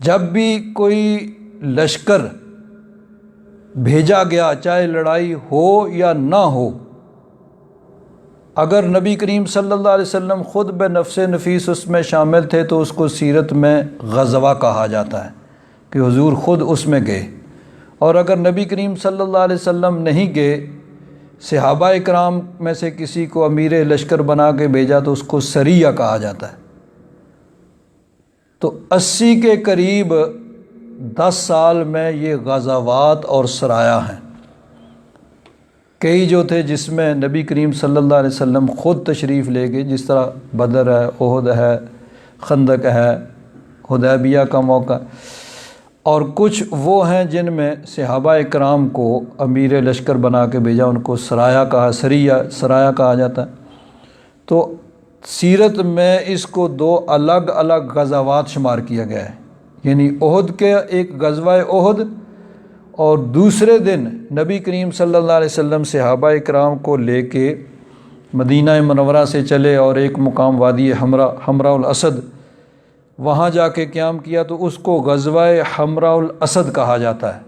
جب بھی کوئی لشکر بھیجا گیا، چاہے لڑائی ہو یا نہ ہو، اگر نبی کریم صلی اللہ علیہ وسلم خود بنفس نفیس اس میں شامل تھے تو اس کو سیرت میں غزوہ کہا جاتا ہے کہ حضور خود اس میں گئے، اور اگر نبی کریم صلی اللہ علیہ وسلم نہیں گئے، صحابہ اکرام میں سے کسی کو امیر لشکر بنا کے بھیجا تو اس کو سریہ کہا جاتا ہے۔ تو 80 کے قریب 10 سال میں یہ غزوات اور سرایا ہیں۔ کئی جو تھے جس میں نبی کریم صلی اللہ علیہ وسلم خود تشریف لے گئے، جس طرح بدر ہے، احد ہے، خندق ہے، حدیبیہ کا موقع، اور کچھ وہ ہیں جن میں صحابہ اکرام کو امیر لشکر بنا کے بھیجا، ان کو سرایا کہا جاتا ہے۔ تو سیرت میں اس کو دو الگ الگ غزوات شمار کیا گیا ہے، یعنی احد کے ایک غزوہ احد، اور دوسرے دن نبی کریم صلی اللہ علیہ وسلم صحابہ اکرام کو لے کے مدینہ منورہ سے چلے اور ایک مقام وادی حمراء الاسد، وہاں جا کے قیام کیا، تو اس کو غزوہ حمراء الاسد کہا جاتا ہے۔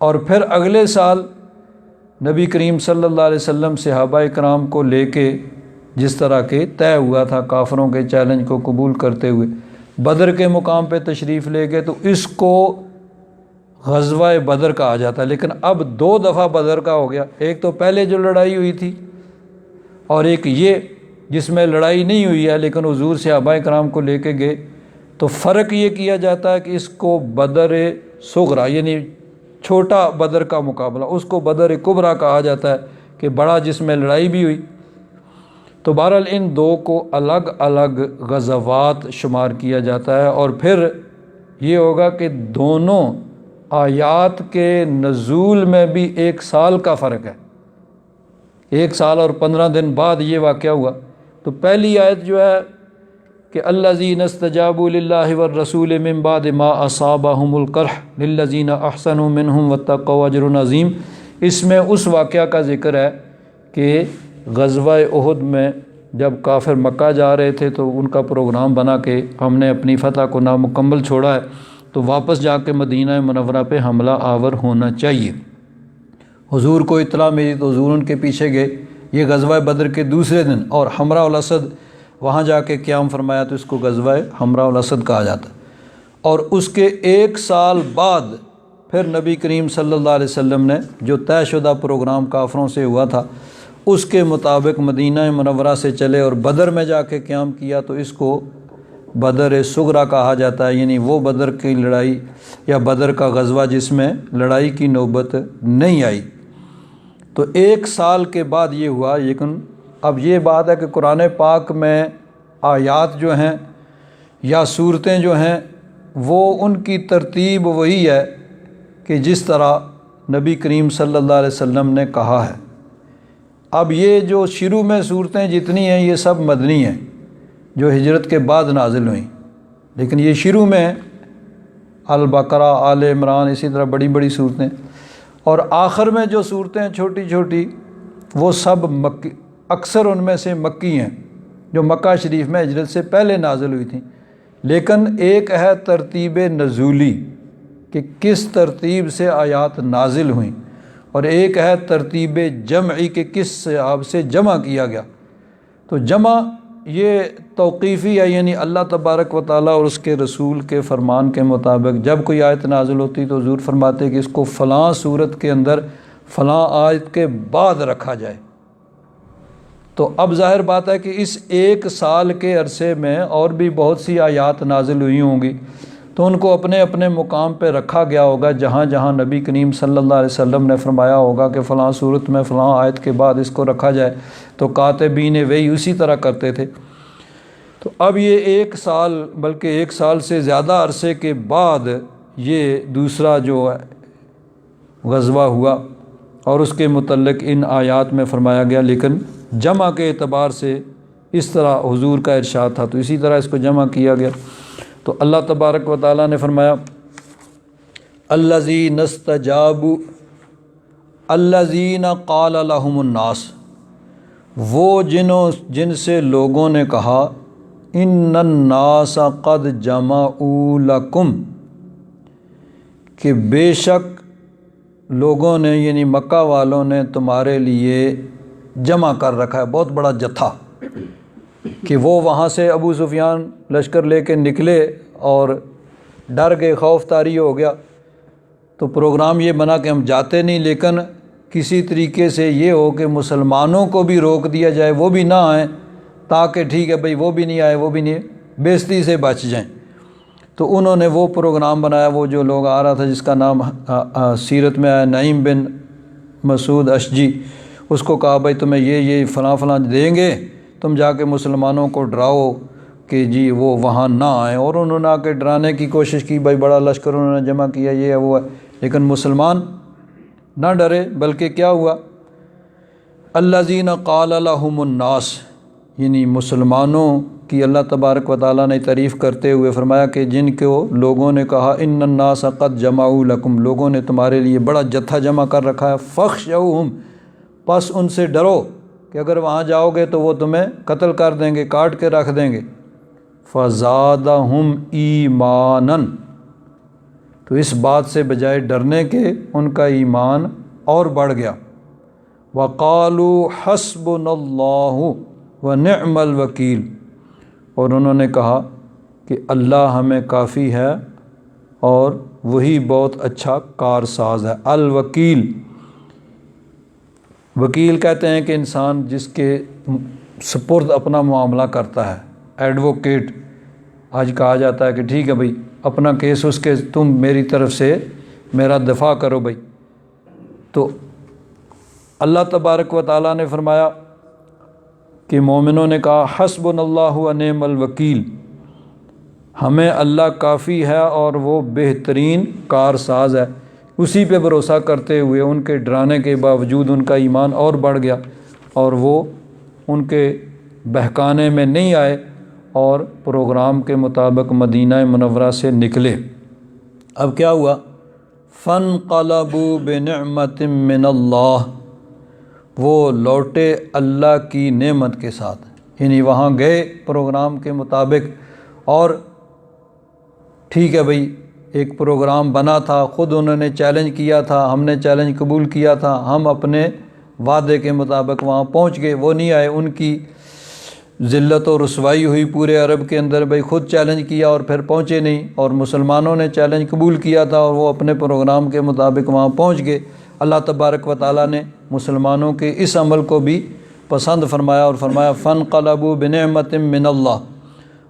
اور پھر اگلے سال نبی کریم صلی اللہ علیہ وسلم صحابہ اکرام کو لے کے، جس طرح کہ طے ہوا تھا کافروں کے چیلنج کو قبول کرتے ہوئے، بدر کے مقام پہ تشریف لے گئے، تو اس کو غزوہ بدر کہا جاتا ہے۔ لیکن اب 2 دفعہ بدر کا ہو گیا، ایک تو پہلے جو لڑائی ہوئی تھی، اور ایک یہ جس میں لڑائی نہیں ہوئی ہے لیکن حضور صحابہ کرام کو لے کے گئے۔ تو فرق یہ کیا جاتا ہے کہ اس کو بدر صغریٰ یعنی چھوٹا بدر کا مقابلہ، اس کو بدر کبریٰ کہا جاتا ہے کہ بڑا جس میں لڑائی بھی ہوئی۔ تو بہرحال ان دو کو الگ الگ غزوات شمار کیا جاتا ہے، اور پھر یہ ہوگا کہ دونوں آیات کے نزول میں بھی 1 سال کا فرق ہے، 1 سال اور 15 دن بعد یہ واقعہ ہوا۔ تو پہلی آیت جو ہے کہ الذین استجابوا للہ والرسول من بعد ما اصابہم القرح للذین احسنوا منہم واتقوا اجر عظیم، اس میں اس واقعہ کا ذکر ہے کہ غزوہ احد میں جب کافر مکہ جا رہے تھے تو ان کا پروگرام بنا کہ ہم نے اپنی فتح کو نامکمل چھوڑا ہے، تو واپس جا کے مدینہ منورہ پہ حملہ آور ہونا چاہیے۔ حضور کو اطلاع ملی تو حضور ان کے پیچھے گئے، یہ غزوہ بدر کے دوسرے دن، اور حمراء الاسد وہاں جا کے قیام فرمایا، تو اس کو غزوہ حمراء الاسد کہا جاتا ہے۔ اور اس کے 1 سال بعد پھر نبی کریم صلی اللہ علیہ وسلم نے جو طے شدہ پروگرام کافروں سے ہوا تھا اس کے مطابق مدینہ منورہ سے چلے اور بدر میں جا کے قیام کیا، تو اس کو بدر صغریٰ کہا جاتا ہے، یعنی وہ بدر کی لڑائی یا بدر کا غزوہ جس میں لڑائی کی نوبت نہیں آئی۔ تو 1 سال کے بعد یہ ہوا۔ لیکن اب یہ بات ہے کہ قرآن پاک میں آیات جو ہیں یا صورتیں جو ہیں وہ ان کی ترتیب وہی ہے کہ جس طرح نبی کریم صلی اللہ علیہ وسلم نے کہا ہے۔ اب یہ جو شروع میں صورتیں جتنی ہیں یہ سب مدنی ہیں جو ہجرت کے بعد نازل ہوئیں، لیکن یہ شروع میں البقرہ، آل عمران، اسی طرح بڑی بڑی صورتیں، اور آخر میں جو صورتیں چھوٹی چھوٹی وہ سب مکی، اکثر ان میں سے مکی ہیں جو مکہ شریف میں ہجرت سے پہلے نازل ہوئی تھیں۔ لیکن ایک ہے ترتیب نزولی کہ کس ترتیب سے آیات نازل ہوئیں، اور ایک ہے ترتیب جمعی کہ کس حساب سے جمع کیا گیا۔ تو جمع یہ توقیفی ہے، یعنی اللہ تبارک و تعالیٰ اور اس کے رسول کے فرمان کے مطابق جب کوئی آیت نازل ہوتی تو حضور فرماتے کہ اس کو فلاں صورت کے اندر فلاں آیت کے بعد رکھا جائے۔ تو اب ظاہر بات ہے کہ اس 1 سال کے عرصے میں اور بھی بہت سی آیات نازل ہوئی ہوں گی، تو ان کو اپنے اپنے مقام پہ رکھا گیا ہوگا، جہاں جہاں نبی کریم صلی اللہ علیہ وسلم نے فرمایا ہوگا کہ فلاں صورت میں فلاں آیت کے بعد اس کو رکھا جائے، تو کاتبین وہی اسی طرح کرتے تھے۔ تو اب یہ 1 سال بلکہ 1 سال سے زیادہ عرصے کے بعد یہ دوسرا جو غزوہ ہوا، اور اس کے متعلق ان آیات میں فرمایا گیا، لیکن جمع کے اعتبار سے اس طرح حضور کا ارشاد تھا تو اسی طرح اس کو جمع کیا گیا۔ تو اللہ تبارک و تعالیٰ نے فرمایا الذین استجابوا الذین قال لهم الناس، وہ جن سے لوگوں نے کہا ان الناس قد جمعوا لکم، کہ بے شک لوگوں نے یعنی مکہ والوں نے تمہارے لیے جمع کر رکھا ہے، بہت بڑا جتھا، کہ وہ وہاں سے ابو سفیان لشکر لے کے نکلے اور ڈر گئے، خوف طاری ہو گیا، تو پروگرام یہ بنا کہ ہم جاتے نہیں، لیکن کسی طریقے سے یہ ہو کہ مسلمانوں کو بھی روک دیا جائے، وہ بھی نہ آئیں، تاکہ ٹھیک ہے بھئی وہ بھی نہیں آئے، وہ بھی نہیں، بےزتی سے بچ جائیں۔ تو انہوں نے وہ پروگرام بنایا، وہ جو لوگ آ رہا تھا جس کا نام سیرت میں آیا نعیم بن مسعود اشجی، اس کو کہا بھائی تمہیں یہ فلاں فلاں دیں گے، تم جا کے مسلمانوں کو ڈراؤ کہ جی وہ وہاں نہ آئیں، اور انہوں نے آ کے ڈرانے کی کوشش کی، بھائی بڑا لشکر انہوں نے جمع کیا، یہ ہے وہ ہے، لیکن مسلمان نہ ڈرے، بلکہ کیا ہوا الذین قال لهم الناس، یعنی مسلمانوں کی اللہ تبارک و تعالیٰ نے تعریف کرتے ہوئے فرمایا کہ جن کو لوگوں نے کہا ان الناس قد جمعوا لکم، لوگوں نے تمہارے لیے بڑا جتھا جمع کر رکھا ہے، فخشوہم، پس ان سے ڈرو کہ اگر وہاں جاؤ گے تو وہ تمہیں قتل کر دیں گے، کاٹ کے رکھ دیں گے، فزادہم ایمانا، تو اس بات سے بجائے ڈرنے کے ان کا ایمان اور بڑھ گیا، وقالوا حسبنا اللہ ونعم الوکیل، اور انہوں نے کہا کہ اللہ ہمیں کافی ہے اور وہی بہت اچھا کارساز ہے۔ الوکیل، وکیل کہتے ہیں کہ انسان جس کے سپرد اپنا معاملہ کرتا ہے، ایڈوکیٹ آج کہا جاتا ہے کہ ٹھیک ہے بھائی اپنا کیس اس کے تم میری طرف سے میرا دفاع کرو بھائی۔ تو اللہ تبارک و تعالیٰ نے فرمایا کہ مومنوں نے کہا حسبنا اللہ ونعم الوکیل، ہمیں اللہ کافی ہے اور وہ بہترین کارساز ہے۔ اسی پہ بھروسہ کرتے ہوئے ان کے ڈرانے کے باوجود ان کا ایمان اور بڑھ گیا اور وہ ان کے بہکانے میں نہیں آئے اور پروگرام کے مطابق مدینہ منورہ سے نکلے۔ اب کیا ہوا؟ فانقلبوا بنعمت من اللہ، وہ لوٹے اللہ کی نعمت کے ساتھ، یعنی وہاں گئے پروگرام کے مطابق، اور ٹھیک ہے بھئی ایک پروگرام بنا تھا، خود انہوں نے چیلنج کیا تھا، ہم نے چیلنج قبول کیا تھا، ہم اپنے وعدے کے مطابق وہاں پہنچ گئے، وہ نہیں آئے، ان کی ذلت و رسوائی ہوئی پورے عرب کے اندر، بھئی خود چیلنج کیا اور پھر پہنچے نہیں، اور مسلمانوں نے چیلنج قبول کیا تھا اور وہ اپنے پروگرام کے مطابق وہاں پہنچ گئے۔ اللہ تبارک و تعالیٰ نے مسلمانوں کے اس عمل کو بھی پسند فرمایا اور فرمایا فانقلبوا بنعمت من اللہ،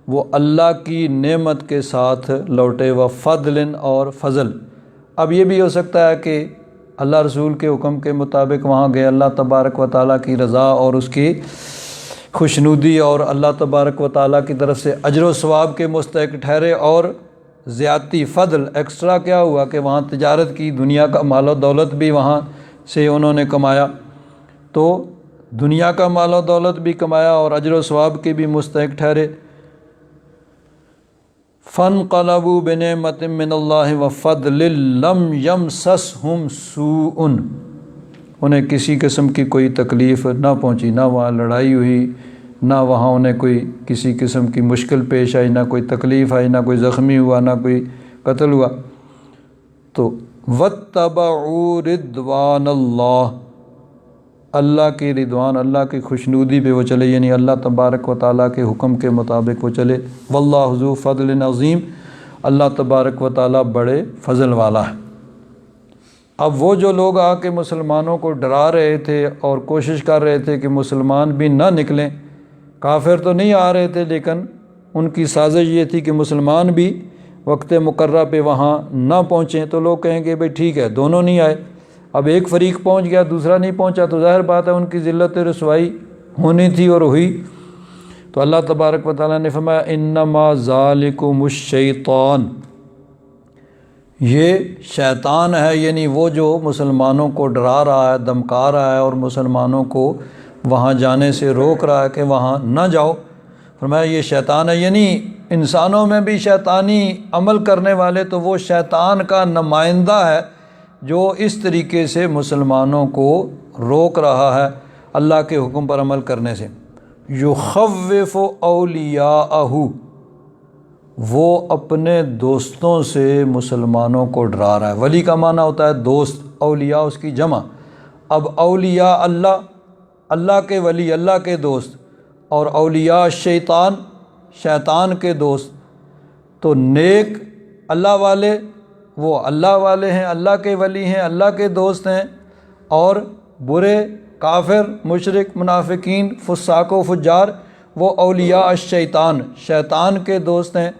وہ اللہ کی نعمت کے ساتھ لوٹے، وفضل، اور فضل۔ اب یہ بھی ہو سکتا ہے کہ اللہ رسول کے حکم کے مطابق وہاں گئے، اللہ تبارک و تعالیٰ کی رضا اور اس کی خوشنودی اور اللہ تبارک و تعالیٰ کی طرف سے اجر و ثواب کے مستحق ٹھہرے، اور زیادتی فضل ایکسٹرا کیا ہوا کہ وہاں تجارت کی، دنیا کا مال و دولت بھی وہاں سے انہوں نے کمایا، تو دنیا کا مال و دولت بھی کمایا اور اجر و ثواب کے بھی مستحق ٹھہرے۔ فانقلبوا بنعمت من اللہ وفضل لم یمسسہم سوء، انہیں کسی قسم کی کوئی تکلیف نہ پہنچی، نہ وہاں لڑائی ہوئی، نہ وہاں انہیں کوئی کسی قسم کی مشکل پیش آئی، نہ کوئی تکلیف آئی، نہ کوئی زخمی ہوا، نہ کوئی قتل ہوا۔ تو واتبعوا رضوان اللہ، اللہ کی رضوان، اللہ کی خوشنودی پہ وہ چلے، یعنی اللہ تبارک و تعالیٰ کے حکم کے مطابق وہ چلے۔ واللہ ذو فضل عظیم، اللہ تبارک و تعالیٰ بڑے فضل والا ہے۔ اب وہ جو لوگ آ کے مسلمانوں کو ڈرا رہے تھے اور کوشش کر رہے تھے کہ مسلمان بھی نہ نکلیں، کافر تو نہیں آ رہے تھے، لیکن ان کی سازش یہ تھی کہ مسلمان بھی وقت مقررہ پہ وہاں نہ پہنچیں، تو لوگ کہیں گے بھئی ٹھیک ہے دونوں نہیں آئے، اب ایک فریق پہنچ گیا دوسرا نہیں پہنچا، تو ظاہر بات ہے ان کی ذلت رسوائی ہونی تھی اور ہوئی۔ تو اللہ تبارک و تعالیٰ نے فرمایا انما ذالکم الشیطان، یہ شیطان ہے، یعنی وہ جو مسلمانوں کو ڈرا رہا ہے، دمکا رہا ہے اور مسلمانوں کو وہاں جانے سے روک رہا ہے کہ وہاں نہ جاؤ۔ فرمایا یہ شیطان ہے، یعنی انسانوں میں بھی شیطانی عمل کرنے والے تو وہ شیطان کا نمائندہ ہے جو اس طریقے سے مسلمانوں کو روک رہا ہے اللہ کے حکم پر عمل کرنے سے۔ یخوف اولیاءہ، وہ اپنے دوستوں سے مسلمانوں کو ڈرا رہا ہے۔ ولی کا معنی ہوتا ہے دوست، اولیاء اس کی جمع۔ اب اولیاء اللہ، اللہ کے ولی، اللہ کے دوست، اور اولیاء شیطان، شیطان کے دوست۔ تو نیک اللہ والے وہ اللہ والے ہیں، اللہ کے ولی ہیں، اللہ کے دوست ہیں، اور برے کافر، مشرک، منافقین، فساق و فجار وہ اولیاء الشیطان، شیطان کے دوست ہیں،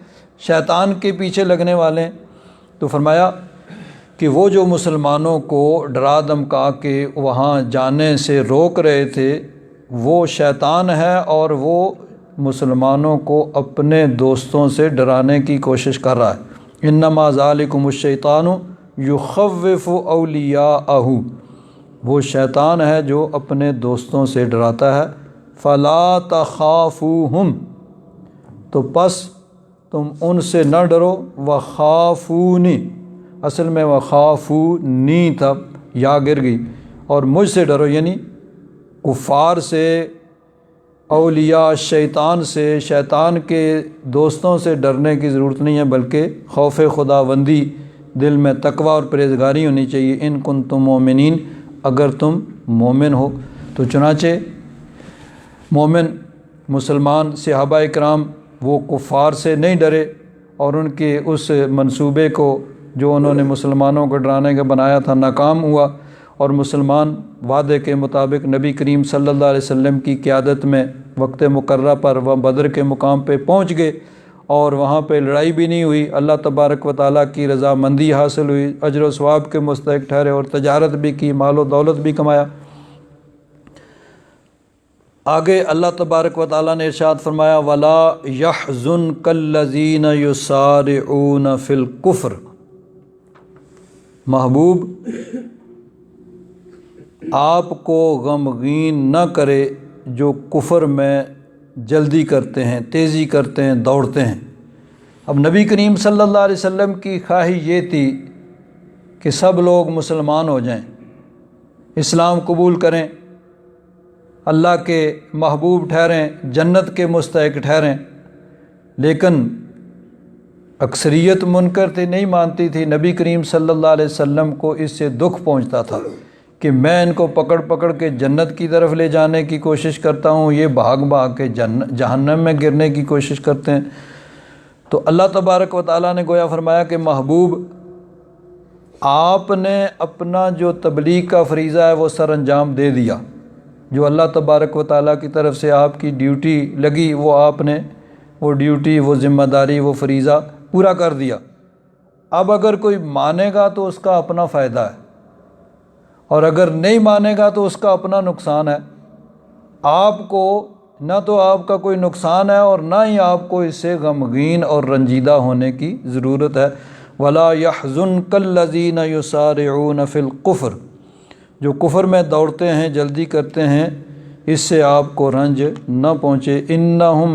شیطان کے پیچھے لگنے والے ہیں۔ تو فرمایا کہ وہ جو مسلمانوں کو ڈرا دھمکا کے وہاں جانے سے روک رہے تھے وہ شیطان ہے، اور وہ مسلمانوں کو اپنے دوستوں سے ڈرانے کی کوشش کر رہا ہے۔ انما ذالکم الشیطان یخوف اولیاءہ، وہ شیطان ہے جو اپنے دوستوں سے ڈراتا ہے۔ فلا تخافوہم، تو پس تم ان سے نہ ڈرو، وخافونی، اصل میں وخافونی تھا، یا گر گئی، اور مجھ سے ڈرو، یعنی کفار سے، اولیاء شیطان سے، شیطان کے دوستوں سے ڈرنے کی ضرورت نہیں ہے، بلکہ خوف خداوندی، دل میں تقوی اور پرہیزگاری ہونی چاہیے۔ ان کنتم مومنین، اگر تم مومن ہو۔ تو چنانچہ مومن مسلمان صحابہ اکرام وہ کفار سے نہیں ڈرے، اور ان کے اس منصوبے کو جو انہوں نے مسلمانوں کو ڈرانے کا بنایا تھا ناکام ہوا، اور مسلمان وعدے کے مطابق نبی کریم صلی اللہ علیہ وسلم کی قیادت میں وقت مقررہ پر وہ بدر کے مقام پہ پہنچ گئے، اور وہاں پہ لڑائی بھی نہیں ہوئی، اللہ تبارک و تعالیٰ کی رضامندی حاصل ہوئی، اجر و ثواب کے مستحق ٹھہرے، اور تجارت بھی کی، مال و دولت بھی کمایا۔ آگے اللہ تبارک و تعالیٰ نے ارشاد فرمایا وَلَا يَحْزُنْكَ الَّذِينَ يُسَارِعُونَ فِي الْكُفْرِ، محبوب آپ کو غمگین نہ کرے جو کفر میں جلدی کرتے ہیں، تیزی کرتے ہیں، دوڑتے ہیں۔ اب نبی کریم صلی اللہ علیہ وسلم کی خواہش یہ تھی کہ سب لوگ مسلمان ہو جائیں، اسلام قبول کریں، اللہ کے محبوب ٹھہریں، جنت کے مستحق ٹھہریں، لیکن اکثریت منکر تھی، نہیں مانتی تھی۔ نبی کریم صلی اللہ علیہ وسلم کو اس سے دکھ پہنچتا تھا کہ میں ان کو پکڑ پکڑ کے جنت کی طرف لے جانے کی کوشش کرتا ہوں، یہ بھاگ بھاگ کے جہنم میں گرنے کی کوشش کرتے ہیں۔ تو اللہ تبارک و تعالیٰ نے گویا فرمایا کہ محبوب آپ نے اپنا جو تبلیغ کا فریضہ ہے وہ سر انجام دے دیا، جو اللہ تبارک و تعالیٰ کی طرف سے آپ کی ڈیوٹی لگی وہ آپ نے وہ ڈیوٹی، وہ ذمہ داری، وہ فریضہ پورا کر دیا۔ اب اگر کوئی مانے گا تو اس کا اپنا فائدہ ہے، اور اگر نہیں مانے گا تو اس کا اپنا نقصان ہے۔ آپ کو نہ تو آپ کا کوئی نقصان ہے اور نہ ہی آپ کو اس سے غمگین اور رنجیدہ ہونے کی ضرورت ہے۔ وَلَا يَحْزُنْكَ الَّذِينَ يُسَارِعُونَ فِي الْكُفْرِ، جو کفر میں دوڑتے ہیں، جلدی کرتے ہیں، اس سے آپ کو رنج نہ پہنچے۔ إِنَّهُمْ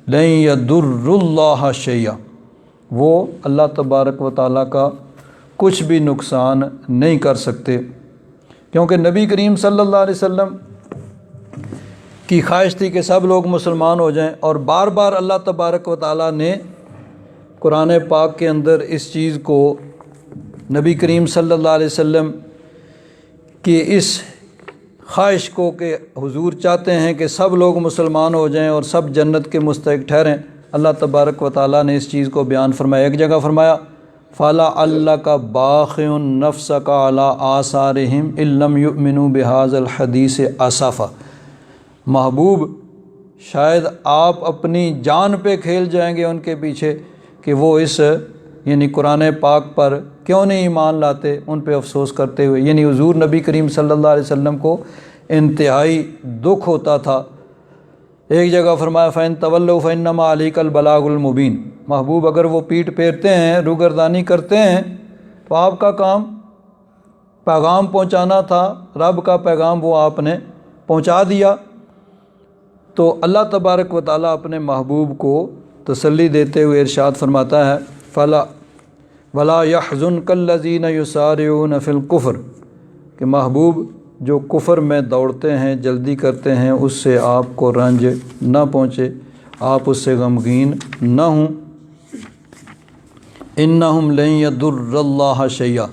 لَن يَضُرُّوا اللَّهَ شَيْئًا، وہ اللہ تبارک و تعالیٰ کا کچھ بھی نقصان نہیں کر سکتے، کیونکہ نبی کریم صلی اللہ علیہ وسلم کی خواہش تھی کہ سب لوگ مسلمان ہو جائیں، اور بار بار اللہ تبارک و تعالیٰ نے قرآن پاک کے اندر اس چیز کو نبی کریم صلی اللہ علیہ وسلم کی اس خواہش کو کہ حضور چاہتے ہیں کہ سب لوگ مسلمان ہو جائیں اور سب جنت کے مستحق ٹھہریں، اللہ تبارک و تعالیٰ نے اس چیز کو بیان فرمایا۔ ایک جگہ فرمایا فَلَعَلَّكَ بَاخِعٌ نَفْسَكَ عَلَىٰ آثَارِهِمْ إِن لَّمْ يُؤْمِنُوا بِهَٰذَا الْحَدِيثِ آسَفًا، محبوب شاید آپ اپنی جان پہ کھیل جائیں گے ان کے پیچھے کہ وہ اس یعنی قرآن پاک پر کیوں نہیں ایمان لاتے، ان پہ افسوس کرتے ہوئے۔ یعنی حضور نبی کریم صلی اللہ علیہ وسلم کو انتہائی دکھ ہوتا تھا۔ ایک جگہ فرمایا فَإِن تَوَلَّوْا فَإِنَّمَا عَلَيْكَ الْبَلَاغُ الْمُبِينُ، محبوب اگر وہ پیٹ پھیرتے ہیں، روگردانی کرتے ہیں، تو آپ کا کام پیغام پہنچانا تھا، رب کا پیغام وہ آپ نے پہنچا دیا۔ تو اللہ تبارک و تعالیٰ اپنے محبوب کو تسلی دیتے ہوئے ارشاد فرماتا ہے فلا ولا يحزنك الذين يسارعون في الكفر، کہ محبوب جو کفر میں دوڑتے ہیں، جلدی کرتے ہیں، اس سے آپ کو رنج نہ پہنچے، آپ اس سے غمگین نہ ہوں۔ انہم لن یضر اللہ شیئا،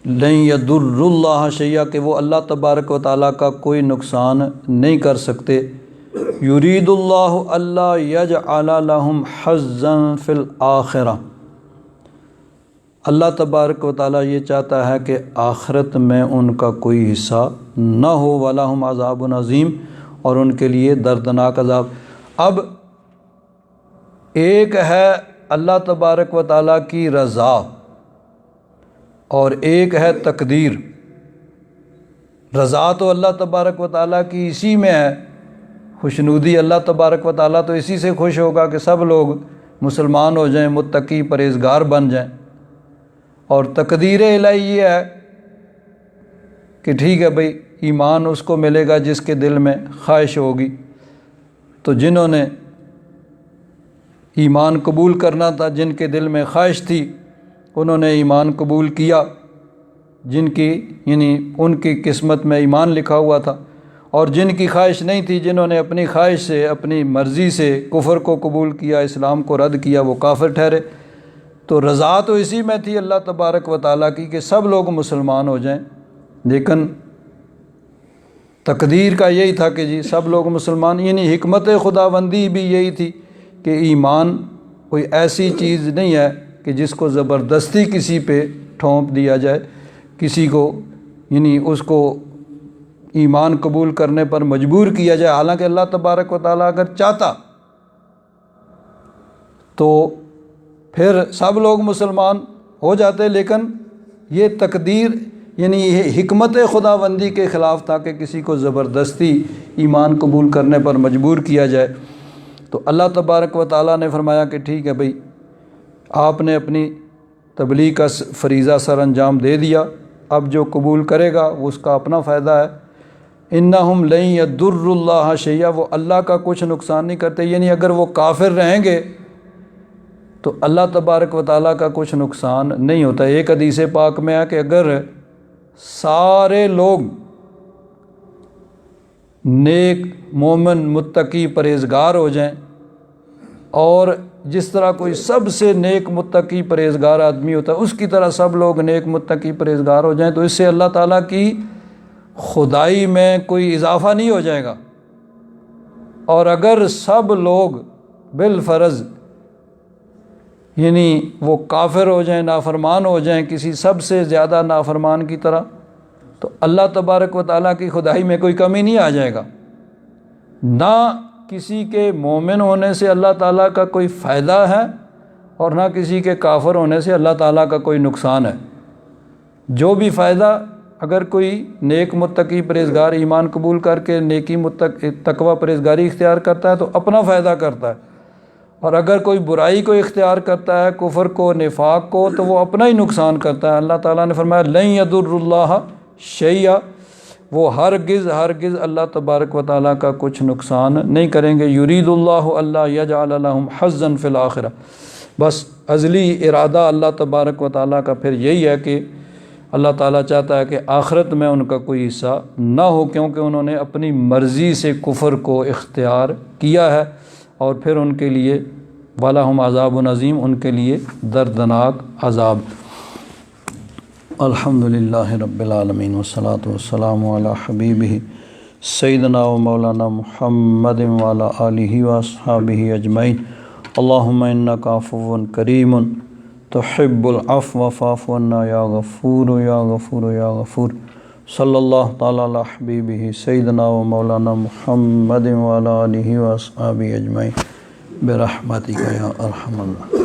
لن یضر اللہ شیئا، کہ وہ اللہ تبارک و تعالیٰ کا کوئی نقصان نہیں کر سکتے۔ یرید اللہ الا یجعل لہم حظا فی الآخرہ، اللہ تبارک و تعالیٰ یہ چاہتا ہے کہ آخرت میں ان کا کوئی حصہ نہ ہو، وَلَهُمْ عَذَابٌ عَظِيمٌ، اور ان کے لیے دردناک عذاب۔ اب ایک ہے اللہ تبارک و تعالیٰ کی رضا اور ایک ہے تقدیر۔ رضا تو اللہ تبارک و تعالیٰ کی اسی میں ہے، خوشنودی اللہ تبارک و تعالیٰ تو اسی سے خوش ہوگا کہ سب لوگ مسلمان ہو جائیں، متقی پرہیزگار بن جائیں۔ اور تقدیر الہی یہ ہے کہ ٹھیک ہے بھئی، ایمان اس کو ملے گا جس کے دل میں خواہش ہوگی۔ تو جنہوں نے ایمان قبول کرنا تھا، جن کے دل میں خواہش تھی، انہوں نے ایمان قبول کیا، جن کی ان کی قسمت میں ایمان لکھا ہوا تھا، اور جن کی خواہش نہیں تھی، جنہوں نے اپنی خواہش سے، اپنی مرضی سے کفر کو قبول کیا، اسلام کو رد کیا، وہ کافر ٹھہرے۔ تو رضا تو اسی میں تھی اللہ تبارک و تعالیٰ کی کہ سب لوگ مسلمان ہو جائیں، لیکن تقدیر کا یہی تھا کہ جی سب لوگ مسلمان، حکمت خداوندی بھی یہی تھی کہ ایمان کوئی ایسی چیز نہیں ہے کہ جس کو زبردستی کسی پہ ٹھونپ دیا جائے، کسی کو اس کو ایمان قبول کرنے پر مجبور کیا جائے۔ حالانکہ اللہ تبارک و تعالیٰ اگر چاہتا تو پھر سب لوگ مسلمان ہو جاتے، لیکن یہ تقدیر یہ حکمت خداوندی کے خلاف تھا کہ کسی کو زبردستی ایمان قبول کرنے پر مجبور کیا جائے۔ تو اللہ تبارک و تعالیٰ نے فرمایا کہ ٹھیک ہے بھئی، آپ نے اپنی تبلیغ کا فریضہ سر انجام دے دیا، اب جو قبول کرے گا اس کا اپنا فائدہ ہے۔ انہم لن یضر اللہ شیئا، وہ اللہ کا کچھ نقصان نہیں کرتے، اگر وہ کافر رہیں گے تو اللہ تبارک و تعالیٰ کا کچھ نقصان نہیں ہوتا۔ ایک حدیث پاک میں ہے کہ اگر سارے لوگ نیک، مومن، متقی، پرہیزگار ہو جائیں، اور جس طرح کوئی سب سے نیک، متقی، پرہیزگار آدمی ہوتا ہے اس کی طرح سب لوگ نیک، متقی، پرہیزگار ہو جائیں، تو اس سے اللہ تعالیٰ کی خدائی میں کوئی اضافہ نہیں ہو جائے گا۔ اور اگر سب لوگ بالفرض وہ کافر ہو جائیں، نافرمان ہو جائیں، کسی سب سے زیادہ نافرمان کی طرح، تو اللہ تبارک و تعالیٰ کی خدائی میں کوئی کمی نہیں آ جائے گا۔ نہ کسی کے مومن ہونے سے اللہ تعالیٰ کا کوئی فائدہ ہے، اور نہ کسی کے کافر ہونے سے اللہ تعالیٰ کا کوئی نقصان ہے۔ جو بھی فائدہ اگر کوئی نیک، متقی، پرہیزگار ایمان قبول کر کے نیکی، تقوی، پرہیزگاری اختیار کرتا ہے تو اپنا فائدہ کرتا ہے، اور اگر کوئی برائی کو اختیار کرتا ہے، کفر کو، نفاق کو، تو وہ اپنا ہی نقصان کرتا ہے۔ اللہ تعالیٰ نے فرمایا لن یضر اللہ شیئا، وہ ہرگز اللہ تبارک و تعالیٰ کا کچھ نقصان نہیں کریں گے۔ یرید اللہ الا یجعل لہم حظا فی الآخرہ، بس ازلی ارادہ اللہ تبارک و تعالیٰ کا پھر یہی ہے کہ اللہ تعالیٰ چاہتا ہے کہ آخرت میں ان کا کوئی حصہ نہ ہو، کیونکہ انہوں نے اپنی مرضی سے کفر کو اختیار کیا ہے، اور پھر ان کے لیے وَلَهُمْ عَذَابٌ عَظِيمٌ، ان کے لیے دردناک عذاب۔ الحمدللہ رب العالمین، والصلاة والسلام علی حبیبہ سیدنا و مولانا محمد وعلی آلہ واصحابہ اجمعین۔ اللہم انک عفو کریم تحب العفو فاعف عنا یا غفور یا غفور یا غفور۔ صلی اللہ تعالیٰ علی حبیبہ سیدنا و مولانا محمد وعلی آلہ واصحابہ اجمعین برحمتک یا ارحم الراحمین۔